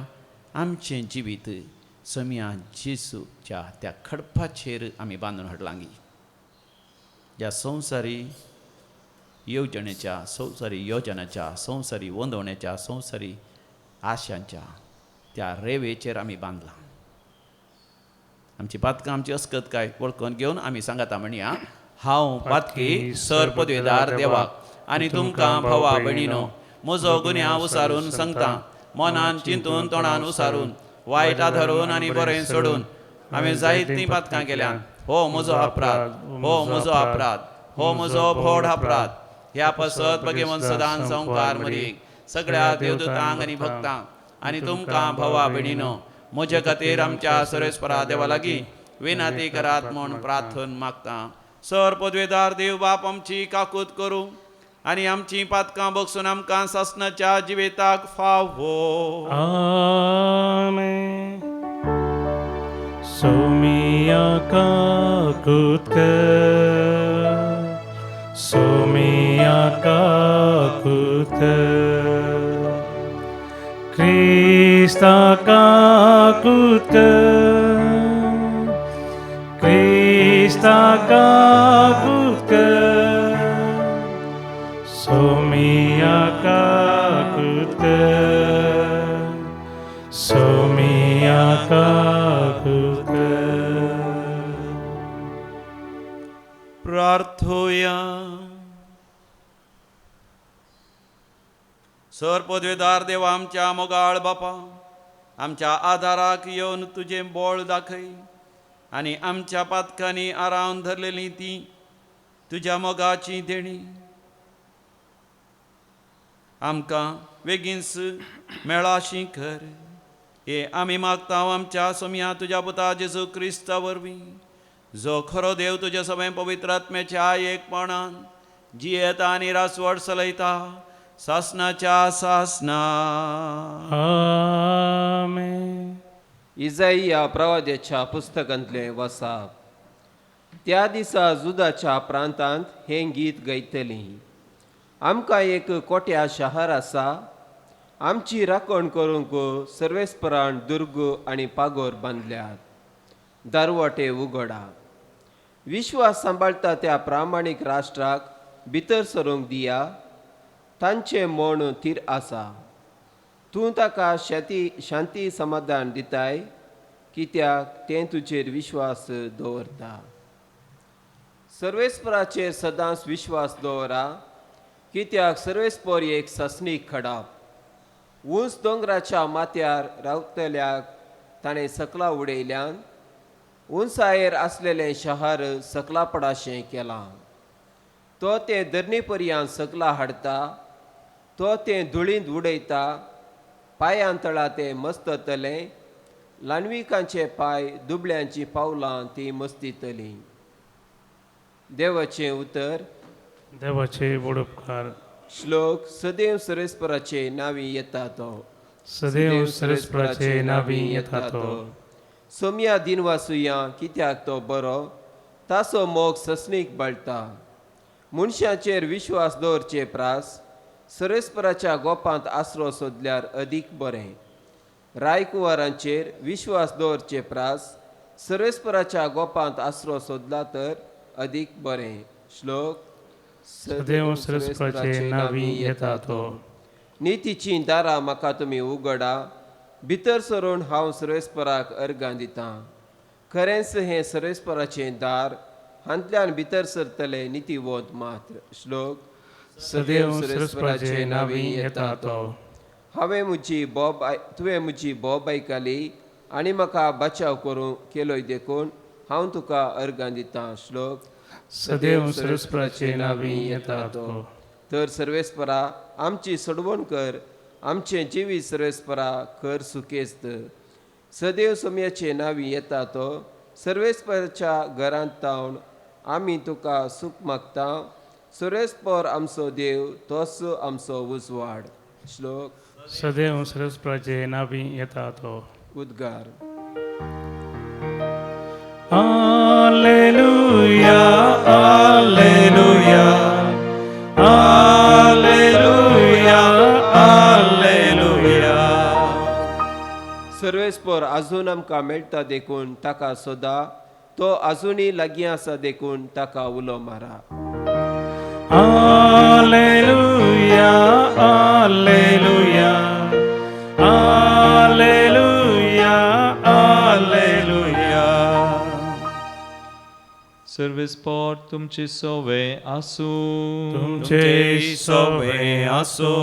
आमचें जिवीत सम्या जेजूच्या त्या खडपाचेर आमी बांदून हाडलांगी. ज्या संवसारी येवजणेच्या, संवसारी योजनाच्या, संवसारी वंदवण्याच्या, संवसारी आशांच्या त्या रेवेचेर आमी बांदलां. आमची पातकां आमची अस्कत काय वळखून घेवन आमी सांगाता म्हणया, हांव पातकी सर पदवेदार देवाक आनी तुमकां भवा भयणीनो म्हजो गुन्यांव उसारून सांगता. मनान चिंतून तोंडान उसारून वायट आधरून आनी बरें सोडून हांवें जायतीं पातकां केल्या. हो म्हजो अपराध, हो म्हजो अपराध, हो म्हजो व्हड अपराध. ह्या पसत भगवंत सदान संवकार मदीं सगळ्या देवदूतांक आनी भक्तांक आनी तुमकां भवा भयणीनो म्हजे खातीर आमच्या सर्वेस्परा देवा लागीं विनंती करात म्हूण प्रार्थन मागता. सर पदवेदार देव बाप आमची काकूत करूं आनी आमची पातकां बगसून आमकां सासणाच्या जिविताक फावो. आमेन. सोमिया काकूत कर, सोमिया काकूत कर, क्रिस्ता काकूत कर, क्रिस्ता काकूत कर, सोमिया काकूत कर, सोमिया काकूत कर. प्रार्थोया. सर पदवेदार देवा आमच्या मोगाळ बापा, आमच्या आदाराक येवन तुजें बोळ दाखय आनी आमच्या पातकांनी आरावन धरलेलीं ती तुज्या मोगाची देणी आमकां बेगीनच मेळाशी कर. हे आमी मागता आमच्या सम्या तुज्या पुता जेजू क्रिस्ता वरवीं, जो खरो देव तुजे सगळें पवित्र आत्म्याच्या एकपणान जियेता आनी रासवड चलयता सासणाच्या सासना. आमेन. इजाइया प्रवाद्याच्या पुस्तकांतलें वसाप. त्या दिसा जुदाच्या प्रांतांत हें गीत गायतलीं. आमकां एक कोट्या शार आसा, आमची राखण करूंक सर्वेस्परान दुर्ग आनी पागोर बांदल्यात. दारवटे उगडा. विश्वास सांबाळटा त्या प्रामाणीक राष्ट्राक भितर सरूंक दिया. तांचें मन थीर आसा. तूं ताका शांती समाधान दिताय, कित्याक तें तुजेर विश्वास दवरता. सर्वेस्पराचेर सदांच विश्वास दवरा, कित्याक सर्वेस्पर एक ससनीक खडाप. उंच दोंगराच्या माथ्यार रावतल्याक ताणें सकला उडयल्यान उंचायेर आसलेलें शहर सकला पडाशें केलां. तो तें धरणी पर्यंत सकला हाडटा. तो तें धुळींत उडयता. पांयां तळा तें मस्ततलें. लान्विकांचे पांय दुबळ्यांची पावलां ती मस्तितलीं. देवाचें उतर. देवाचे व्हड उपकार श्लोक सदैव सर्वेस्पराचे नावी येता तो सदैव सर्वेस्पराचे नावी येता तो सोम्या दिनवासुया कित्याक तो बरो तासो मोग ससणीक बळटा मनशाचेर विश्वास दवरचे प्रास सर्वेस्पराच्या गोपांत आसरो सोदल्यार अदीक बरें रायकुवारांचेर विश्वास दवरचे प्रास सर्वेस्पराच्या गोपांत आसरो सोदला तर अदीक बरें श्लोक सदैव सर्वेस्पराचे नावी येता तो नितीचीं दारां म्हाका तुमी उगडा भितर सरून हांव सर्वेस्पराक अर्गां दितां खरेंच हें सर्वेस्पराचें दार हांतल्यान भितर सरतले नितीवंत मात्र श्लोक सदैव सर्वेस्पराचे नावी येता तो तुवें म्हजी बोब आयकली आनी म्हाका बचाव करूं केलोय देखून हांव तुका अर्गां दितां श्लोक सदैव सर्वेस्पराचे नावी येता तो तर सर्वेस्परा आमची सोडवण कर आमचे जिवी सर्वेस्परा कर सुकेस्त सदैव सोम्याचे नावी येता तो सर्वेस्पराच्या घरांत तावन आमी तुका सूख मागता सर्वेस्पर आमचो देव तोच आमचो उजवाड श्लोक सदैव सर्वेस्पराचे नावी येता तो उद्गार Alleluia, Alleluia, Alleluia, Alleluia. सर्वेस्पर अजून आमकां मेळटा देखून ताका सोदा तो अजुनी लागीं आसा देखून ताका उलो मारा Alleluia, Alleluia, Alleluia, Alleluia. सर्वेस्पर तुमचे सोवे आसू तुमचे सोवे आसो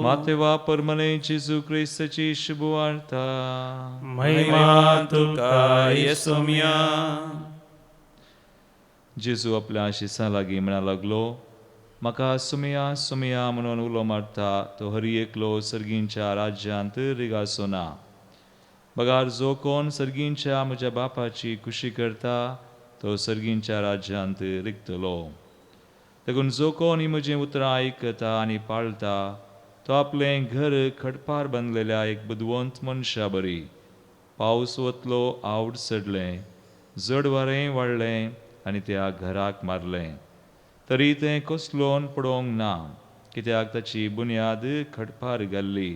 मातेवा परमने जेजू क्रिस्ताची शुभ वार्ता महिमा तुका येसुम्या. जेजू आपल्या आशिसा लागीं म्हणा लागलो म्हाका सुमया सुमया म्हणून उलो मारता तो हरी एकलो सर्गींच्या राज्यांत रिगासो ना बगार जो कोण सर्गींच्या म्हज्या बापाची खुशी करता तो सर्गींच्या राज्यांत रिगतलो देखून जो कोण ही म्हजें उतरां आयकता आनी पाळटा तो आपलें घर खडपार बांदलेल्या एक बुदवंत मनशा बरी पावस वतलो आवड सडलें जड वारें वाडलें आनी त्या घराक मारलें तरी तें कसलोन पडोवंक ना कित्याक ताची बुन्याद खडपार घाल्ली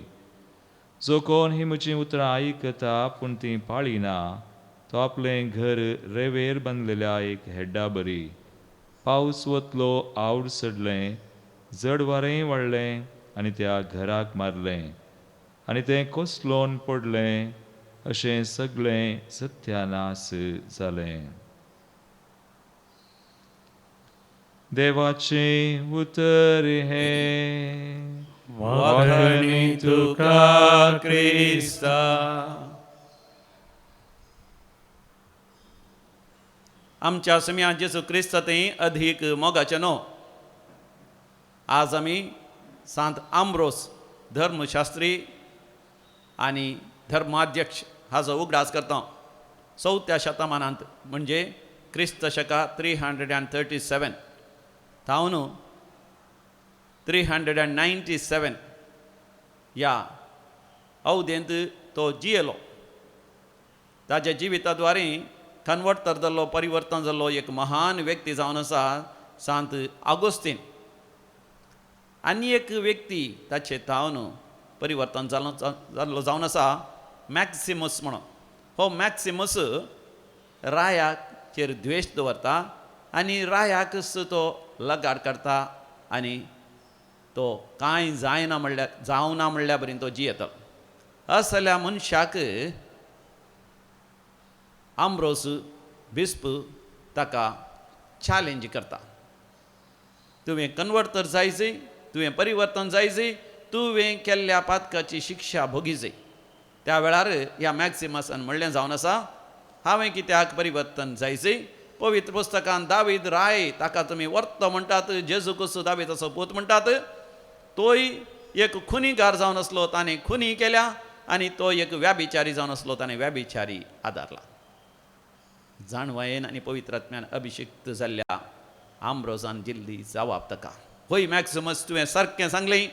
जो कोण ही म्हजीं उतरां आयकता पूण तीं पाळिना तो आपलें घर रेवेर बांदलेल्या एक हेड्डा बरी पावस वतलो आवड सडलें जड वारें वाडलें आनी त्या घराक मारलें आनी तें कसलोन पडलें अशें सगळें सत्यानास जालें. देवाचे उतर हे वाखणी तुका क्रिस्ता. आमच्या सम्या जेजू क्रिस्त थंय अधिक मोगाचें न्हू. आज आमी सांत आंब्रोस धर्मशास्त्री आनी धर्माध्यक्ष हाजो उगडास करता 4थ्या शतमानांत म्हणजे क्रिस्त शका 337 तावन 397 ह्या अवधेंत तो जियेलो. ताच्या जिविताद्वारे कन्वर्टर जाल्लो परिवर्तन जाल्लो एक महान व्यक्ती जावन आसा सांत आगोस्तीन. आनी एक व्यक्ती ताचे तावन परिवर्तन जाल्लो जावन आसा मॅक्सिमस म्हणून. हो मॅक्सिमस रायाचेर द्वेश दवरता आनी रायाकच तो लगाड करता आनी तो कांय जायना म्हणल्यार जावना म्हणल्या बरी तो जियेता. असल्या मनशाक आंब्रोस बिस्प ताका चॅलेंज करता. तुवें कन्वर्टर जायचें, तुवें परिवर्तन जायचें, तुवें केल्ल्या पातकाची शिक्षा भोगीचें. त्या वेळार ह्या मॅक्सिमसान म्हणलें जावन आसा हांवें कित्याक परिवर्तन जायचें. पवित्र पुस्तकांत दावीद राय ताका तुमी वर्त म्हणटात, जेजू कसो दावीदाचो पूत म्हणटात. तोय एक खुनीगार जावन आसलो, ताणें खुनी केल्या आनी तो एक व्याभिचारी जावन आसलो, ताणें व्याभिचारी आदारला. जाणवायेन आनी पवित्रात्म्यान अभिषिक्त जाल्ल्या आंब्रोसान दिल्ली जबाब ताका. होय मॅक्सिमस तुवें सारकें सांगलें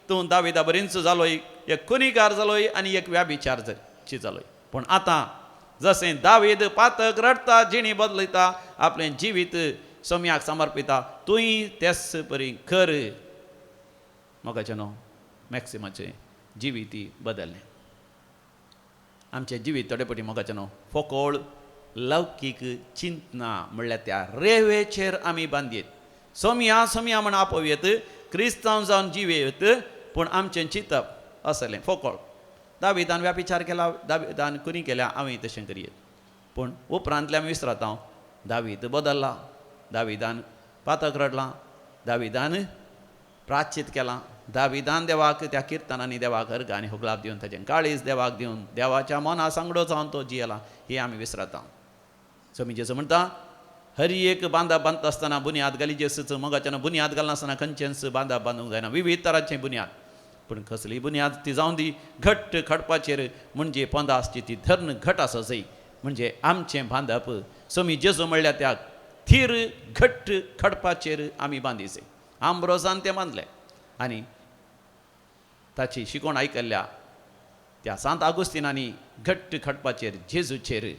तूं दाविदा बरींच जालोय एक खुनीकार जालोय आनी एक व्याभिचारची जालोय पूण आतां जशें दावीद पातक रडता जिणी बदलयता आपलें जिवीत सोम्याक समर्पिता तुंय तेच परी कर मोगाचें न्हू मॅक्सिमाचें जिवीती बदललें आमचें जिवीत थोडे पटी मोगाचें न्हू फकोळ लौकीक चिंतना म्हणल्यार त्या रेवेचेर आमी बांदयेत सोम्या सोम्या म्हण आपोवयेत क्रिस्तांव जावन जिवेत पूण आमचें चिंतप असलें फकोळ दाविदान व्यापिचार केला दाविदान कुणी केल्या हांवें तशें करियेत पूण उपरांतल्या आमी विसरता हांव दावीद बदलला दाविदान पातक रडलां दाविदान प्राचित केलां दाविदान देवाक त्या किर्तनांनी देवाक अर्घ आनी होगलाप दिवन ताचें काळीज देवाक दिवन देवाच्या मना सांगडो जावन तो जियेला ही आमी विसरता समी जेजू म्हणटा हरी एक बांदा बांदता आसतना बुन्याद गलिजेसूचो मोगाच्यान बुन्याद घालनासतना खंयचेंच बांदा बांदूंक जायना विविध तरांचें बुन्याद पूण कसली बुन्याद ती जावन दी घट्ट खडपाचेर म्हणजे पंदा आसची ती धर्न घट आसा जाय म्हणजे आमचें बांदप समी जेजू म्हणल्यार त्या थीर घट्ट खडपाचेर आमी बांदिचे आंब्रोजान तें बांदलें आनी ताची शिकोवण आयकल्ल्या त्या सांत आगोस्तिनांनी घट्ट खडपाचेर जेजूचेर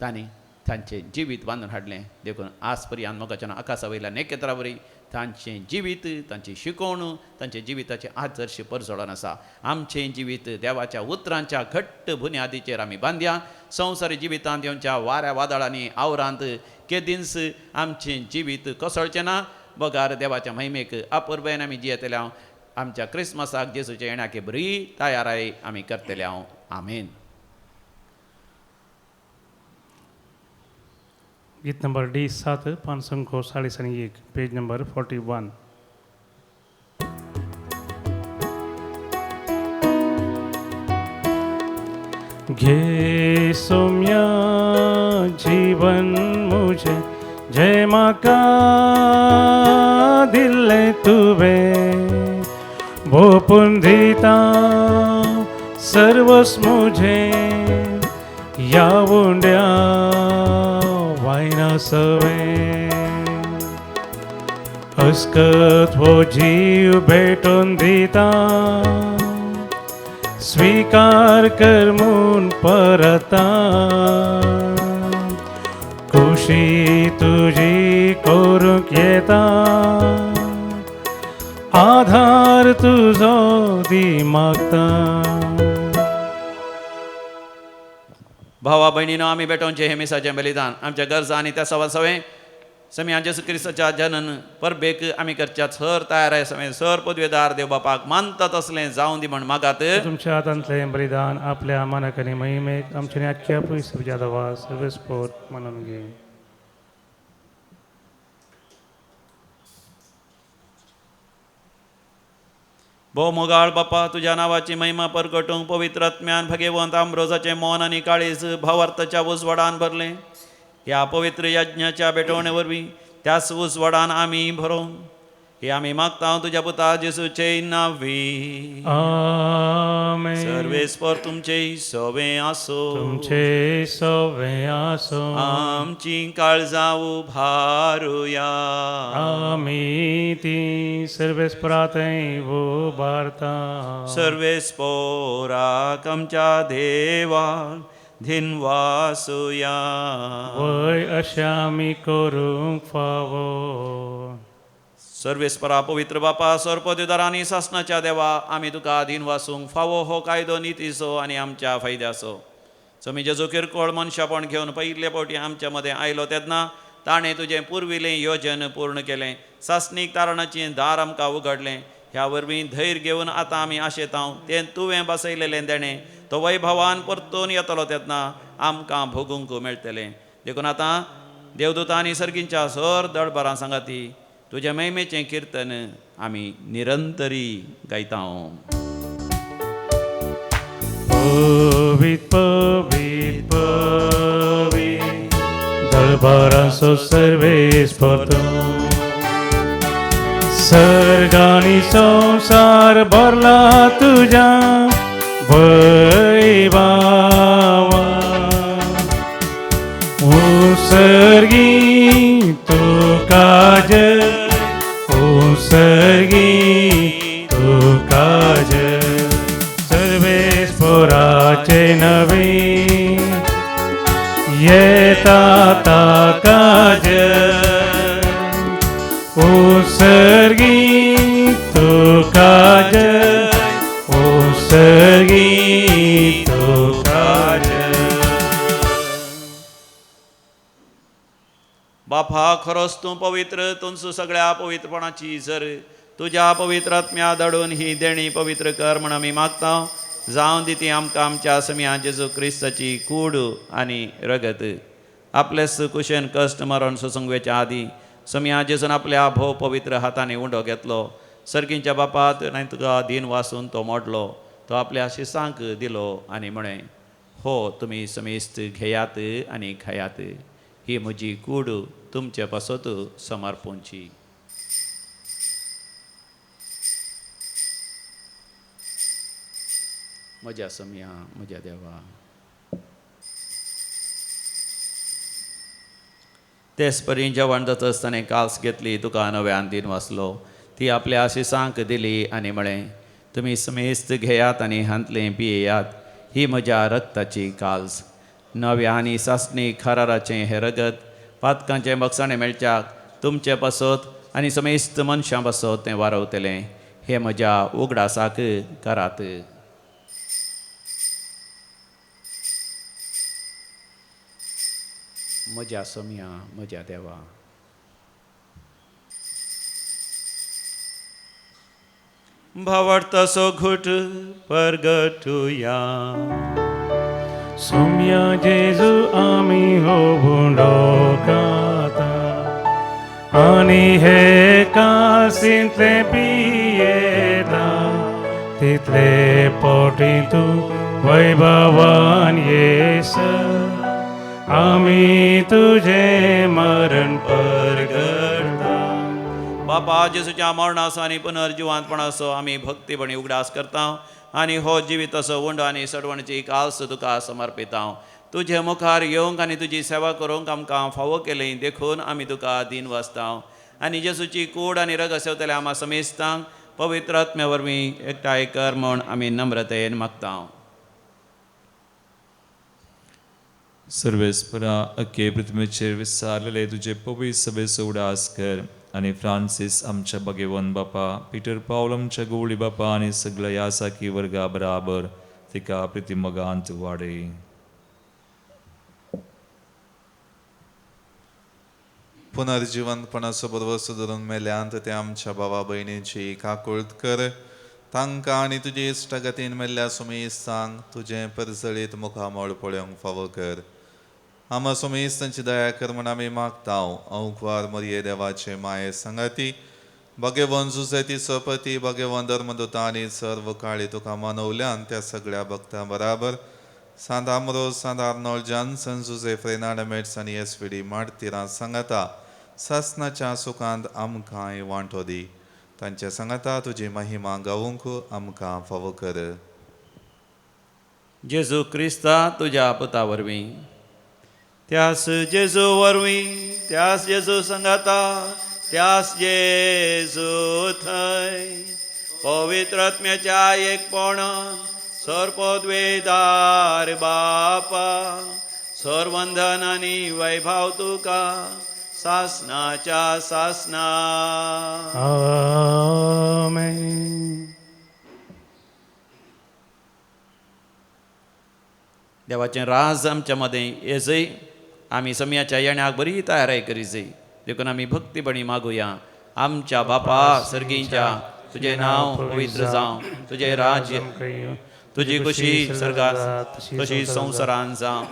तांणी तांचें जिवीत बांदून हाडलें देखून आज पर्यंत मोगाच्यान आकाशा वयल्या नेकेत्रा वरी तांचें जिवीत तांची शिकोवण तांचे जिविताचे आदर्श परजोडून आसा आमचें जिवीत देवाच्या उतरांच्या घट्ट बुन्यादीचेर आमी बांदया संवसारी जिवितांत येवच्या वाऱ्या वादळांनी आवरांत केदींस आमचें जिवीत कोसळचें ना बगार देवाच्या महिमेक अपुर्बेन आमी जियेतले हांव आमच्या क्रिस्मसाक जेजूच्या येण्याक बरी तयाराय आमी करतले हांव आमेन. गीत नंबर D7 541 पेज नंबर 41. घे सोम्या जीवन मुझे जय माका दिले तुवे भोपून दिता सर्वस मुझे यावुंड्या वायना सवे अस्कत वो जीव भेटून दिता स्वीकार कर मून परता खुशी तुझी करूंक येता आधार तुझो दी मागता. भावा भयणीनो आमी भेटोवचें हे मिसाचें बलिदान आमच्या गरजा आनी त्या सवा सवें समी जेजू क्रिस्ताच्या जनन परबेक आमी करच्या सर तयार आहे समें सर पदवेदार देव बापाक मानता तसलें जावं दी म्हण मागात. तुमच्या हातांतलें बलिदान आपल्या मानाक आनी महिमेक आमच्या आख्या पयस दवा सर्वस्फोट म्हणून घे. भोव मोगाळ बापा तुज्या नांवाची महिमा परगटूंक पवित्र आत्म्यान भगवंत आम्रोजाचें मोन आनी काळीज भावार्थाच्या उजवाडान भरलें ह्या पवित्र यज्ञाच्या भेटोवणे वरवीं त्याच उजवाडान आमी भरोवन हे आमी मागता तुज्या पुता जेजूचे नांवी. आमेन. सर्वेस्पर तुमचे सवें आसो तुमचे सवें आसो आमची काळजां उभारुया आमी ती सर्वेस्परातय उबारता सर्वेस्पोराक आमच्या देवाक धिनवासुया वय अशें आमी करूंक फावो. सर्वेस्परा पवित्र बापा सरपदवीदारांनी शासनाच्या देवा आमी तुका दिन वासूंक फावो हो कायदो नितीचो आनी आमच्या फायद्याचो समी जेजू किरकोळ मनशापण घेवन पयले फावटी आमच्या मदें आयलो तेन्ना ताणें तुजें पुर्विलें योजन पूर्ण केलें शासनीक तारणाचें दार आमकां उगडलें ह्या वरवीं धैर्य घेवन आतां आमी आशेतांव तें तुवें बसयलेलें देणें तो वैभवान परतून येतलो तेन्ना आमकां भोगूंक मेळटलें देखून आतां देवदूतां आनी सर्गींच्या सर दळबरां सांगाती तुज्या महिमेचें किर्तन आमी निरंतरी गायता. पवित पवित पवित दरबारांचो सर्वेस्पर सर्गांनी संसार भरला तुज्या वैभवा उसर्गी तुका जय सर्गी तुका जय सर्वेस्पराचे नवीन येता ताका जय सर्गी तुका जय सर्गी तुका जय बापा खरोच तूं पवित्र तुमचो सगळ्या पवित्रपणाची झर तुज्या पवित्र आत्म्या धाडून ही देणी पवित्र कर म्हण आमी मागता जावं दी ती आमकां आमच्या समिया जेजू क्रिस्ताची कूड आनी रगत आपलेच कुशेन कश्ट मरण सुसंगवेच्या आदी समिया जेजून आपल्या भोव पवित्र हातांनी उंडो घेतलो सर्गींच्या बापात आनी तुका दिन वासून तो मोडलो तो आपल्या शिसांक दिलो आनी म्हणे हो तुमी समेस्त घेयात आनी खायात ही म्हजी कूड तुमचे पासत समर्पूंची म्हज्या समिया म्हज्या देवा तेच परी जेवण जात आसतना काल्स घेतली तुका नव्यान दिन वाचलो ती आपल्या आशिसांक दिली आनी म्हळें तुमी समेस्त घेयात आनी हांतले पियेयात ही म्हज्या रक्ताची काल्स नव्या आनी सासणी खराराचें हें रगत पातकांचें बक्षाणें मेळच्याक तुमचे पासत आनी समेस्त मनशां पासत तें वारवतलें हे म्हज्या उगडासाक करात म्हज्या समिया म्हज्या देवा भावार्थाचो घुट परगटुया सोम्या जेजू आमी हो बुंडो गाता आनी हे कासिंतले पियेता तितले पोटी तूं वैभवान येस आमी तुझे मरण परगटता बापा जेजूच्या मरणाचो आनी पुनर्जिवांतपणाचो आमी भक्तीपणी उगडास करता आनी हो जिविताचो उंड आनी सडवणची काल्स तुका समर्पिता तुजे मुखार येवंक आनी तुजी सेवा करूंक आमकां फावो केलें देखून आमी तुका दिन वाचता आनी जेजूची कूड आनी रग सेवतले आमा समेस्तांक पवित्र आत्म्या वरवीं एकठांय कर म्हूण आमी नम्रतेन मागता सर्वेस्परा अख्खे पृथ्वीचेर विस्तारलेले तुजे पवित्र सभेचो उडास कर आनी फ्रांसीस आमच्या भगेवन बापा पिटर पावल आमच्या गवळी बापा आनी सगळ्या यासाकी वर्गा बराबर तिका प्रितीमगांत वाडय पुनर्जिवंतपणाचो बरोबर धरून मेल्यांत ते आमच्या भावा भयणीची काकुळट कर तांकां आनी तुजे इश्टगतीन मेल्ल्या सुमेस्तांक तुजें परजळीत मुखामोळ पळोवंक फावो कर आमा सुमेस्तांची दया कर म्हण आमी मागता औंकवार मरिये देवाचे माये संगती भगेवन जुजेती सपती भगेवन धर्मदूता आनी सर्व काळी तुका मानवल्यान त्या सगळ्या भक्तां बराबर सांत आमरोज सांत आर्नोल्ड जॉन्सन जुजे फ्रेनाड मेट्स आनी एसपीडी मार्तिरां सांगता सासनाच्या सुखांत आमकांय वांटो दी तांच्या सांगता तुजी महिमा गावूंक आमकां फावो कर जेजू क्रिस्ता तुज्या पुता वरवीं त्यास जेजू वरवीं त्यास जेजू संगाता त्यास जेजू थंय पवित्र आत्म्याच्या एकपणान सर्पोद्वेदार बापा सर्वंधन आनी वैभव तुका सासनाच्या सासना आमेन देवाचें राज आमच्या मदें येजय आमी समियाच्या येण्याक बरी तयारी करीजय देखून आमी भक्तीपणी मागुया आमच्या बापा सर्गींच्या तुजें नांव पवित्र जावं तुजें राज्य तुजी खुशी सर्गात तशी संवसारांत जावं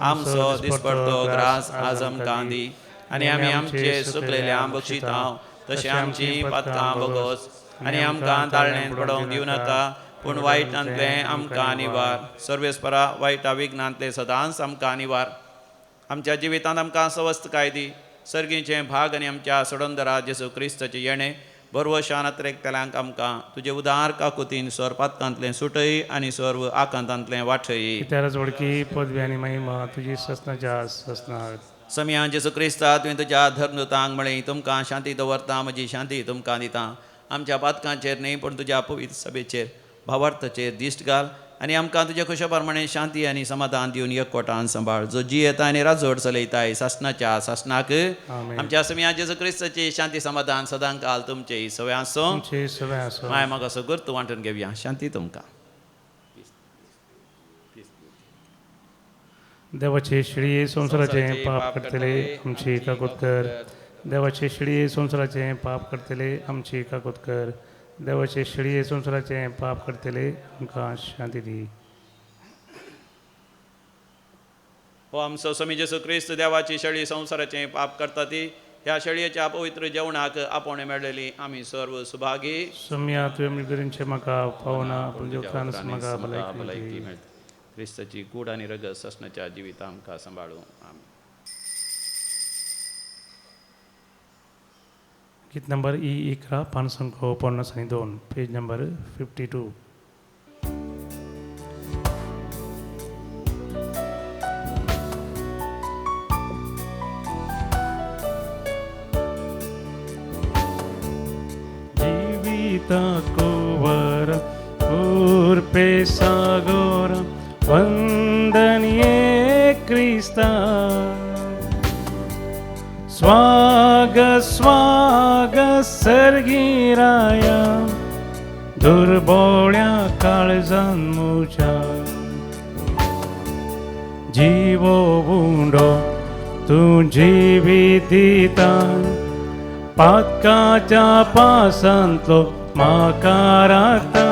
आमचो दिसपडटो ग्रास आज आमकां दी आनी आमी आमचे सुकलेल्या बक्षिता तशें आमची पातकां भोगोस आनी आमकां ताळणेंत पडोवंक दिवं नाका पूण वायटांतलें आमकां निवार सर्वेस्परा वायटा विघ्नांतले सदांच आमकां निवार आमच्या जिवितांत आमकां स्वस्थकाय दी सर्गीचें भाग आनी आमच्या सोडोंदरा जेजू क्रिस्ताचें येणें बरवशान अत्रेकतल्यांक आमकां तुजे उदार काकुतीन स्वर पातकांतलें सुटय आनी सर्व आकांतांतलें वाठय त्याच वडकी पदवी आनी महिमा तुजी ससनाच्या ससनार समिया जेजू क्रिस्ता तुवें तुज्या धर्मदूतांक म्हळें तुमकां शांती दवरता म्हजी शांती तुमकां दिता आमच्या पातकांचेर न्ही पण तुज्या पवित्र सभेचेर भावार्थाचेर दिश्ट घाल आनी आमकां तुज्या खुशा प्रमाणे शांती आनी समाधान दिवन एकवटान सांबाळ जो जी येता आनी राजवट चलयताय सासणाच्या सासणाक आमच्या समिया जेजू क्रिस्ताची शांती समाधान सदां काल तुमचे सवय आसो तुमचे सवय असो माय म्हाका असो करतो वांटून घेवया शांती तुमकां देवाचे शिडी संसाराचे पाप करतले आमची काकूत कर देवाचे शिडी संसाराचे पाप करतले आमची काकूत कर देवाचे शिडी संसाराचे पाप करतले आमकां शांती दी हो आमचो समी जेसू क्रिस्त देवाची शेळी संसाराचे पाप करता ती ह्या शेळयेच्या पवित्र जेवणाक आपण मेळलेली आमी सर्व सुभागी सम्या तुवें मिळगरींचे म्हाका पावना पूण देवखानस म्हाका भलायकी भलायकी मेळटा क्रिस्ताची कूड आनी रगत ससनाच्या जिवीत आमकां सांबाळूं आमीन. गीत नंबर E11 पानसंख्या 52 पेज नंबर 52 कुवर उर्पे सागोर वंदनीये क्रिस्ता स्वाग स्वाग सर्गीराया दुर्बोळ्या काळजान मुझ्या जीवो बुंडो तूं जिवीत दिता पातकाच्या पासांतलो म्हाका राखता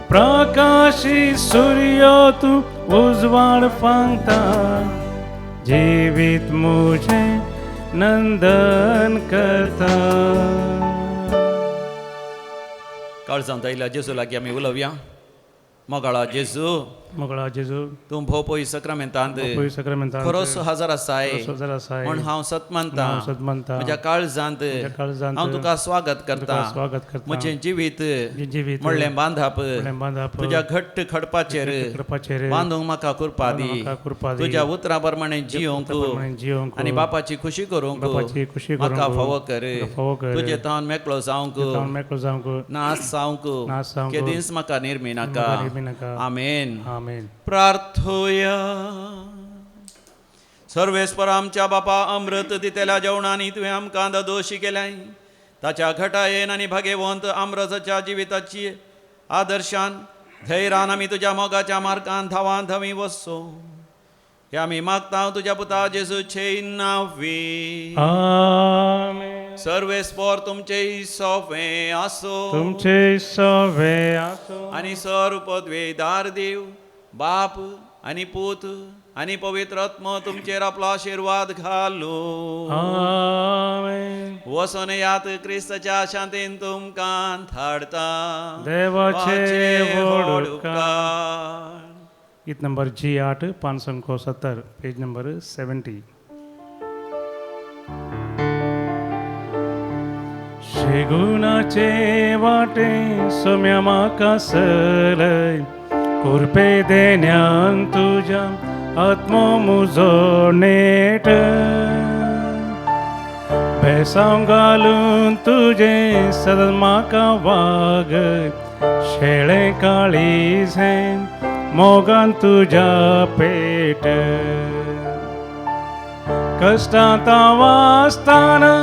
प्रकाशी सूर्य तूं उजवाड फांगता जिवीत मुझे नंदन करता काळजांत आयल्या जेजू लागीं आमी उलोवया मोगाळा जेजू मोगळा जेजू तूं भोव पयस सक्रामेंतांत सक्रामेंतांत खरोच हजर आसाय हजर आसाय. म्हण हांव सत मानता हांव सत मानता. म्हज्या काळजांत काळजांत हांव तुका स्वागत करता तुका स्वागत करता. म्हजें जिवीत जिवीत म्हणलें बांदप म्हणलें बांदप तुज्या घट्ट खडपाचेर खडपाचेर बांदूंक म्हाका कृपा दी म्हाका कृपा दी. तुज्या उतरा प्रमाणे जियोंक प्रमाणे जियोंक आनी बापाची खुशी करूंक बापाची खुशी करूंक म्हाका फावो कर म्हाका फावो कर. तुजे तावन मेकळो जावंक तावन मेकळो जावंक नास जावंक नास जावंक केदींच म्हाका निर्मी नाका म्हाका निर्मी नाका. आमेन आमेन प्रार्थोया सर्वेस्पर आमच्या बापा अमृत दितेल्या जेवणांनी तुवें आमकां दोशी केल्याय ताच्या घटायेन आनी भागेवंत अमृताच्या जिविताची आदर्शान धैर्यान आमी तुज्या मोगाच्या मार्गान धांवान धवी वचो हे आमी मागता तुज्या पुता जेजूचे नांवी आमेन सर्वेस्पर तुमचे सोफे आसो तुमचे सवे आसो आनी सर्व पदवेदार देव बाप आनी पूत आनी पवित्र आत्मा तुमचेर आपलो आशिर्वाद घालो आमेन वसन यात क्रिस्ताच्या शांतीन तुमकां धाडता देवाचे व्हड उपकार. गीत नंबर G8 570 पेज नंबर 70 शेगुणाचे वाटे सोम्या म्हाका सलय कुरपे देण्यान तुज्या आत्मो मुजो नेट भेसांव घालून तुजे सदन म्हाका वाग शेळे काळीजे मोगान तुज्या पेट कष्टांत वासताना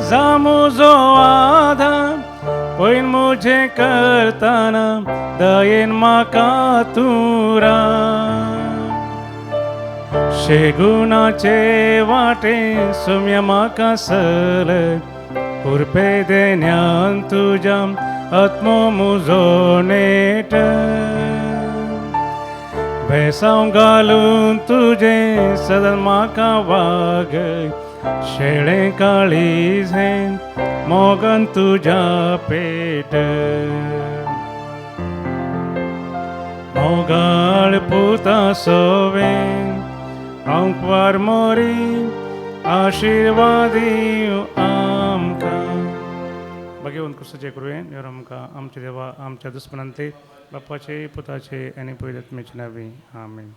जामुजो आधार पयन मुझे करताना दयेन म्हाका तूं राव शेगुणाचे वाटे सुम्या म्हाका सलय कुरपे देण्यान तुज्या आत्मो मुजो नेट भेसांव घालून तुजे सदन म्हाका वाग शेळे काळीजे मोगन तुज्या पेट मोगाळ पुता सोवे अंकवार मोरी आशीर्वादी आमकां भगवंत कृष्णाचे कृपेन देव आमकां आमचे देवा आमच्या दुस्मनांते बापाचे पुताचे आनी पवित्र आत्म्याचे नांवे आमेन.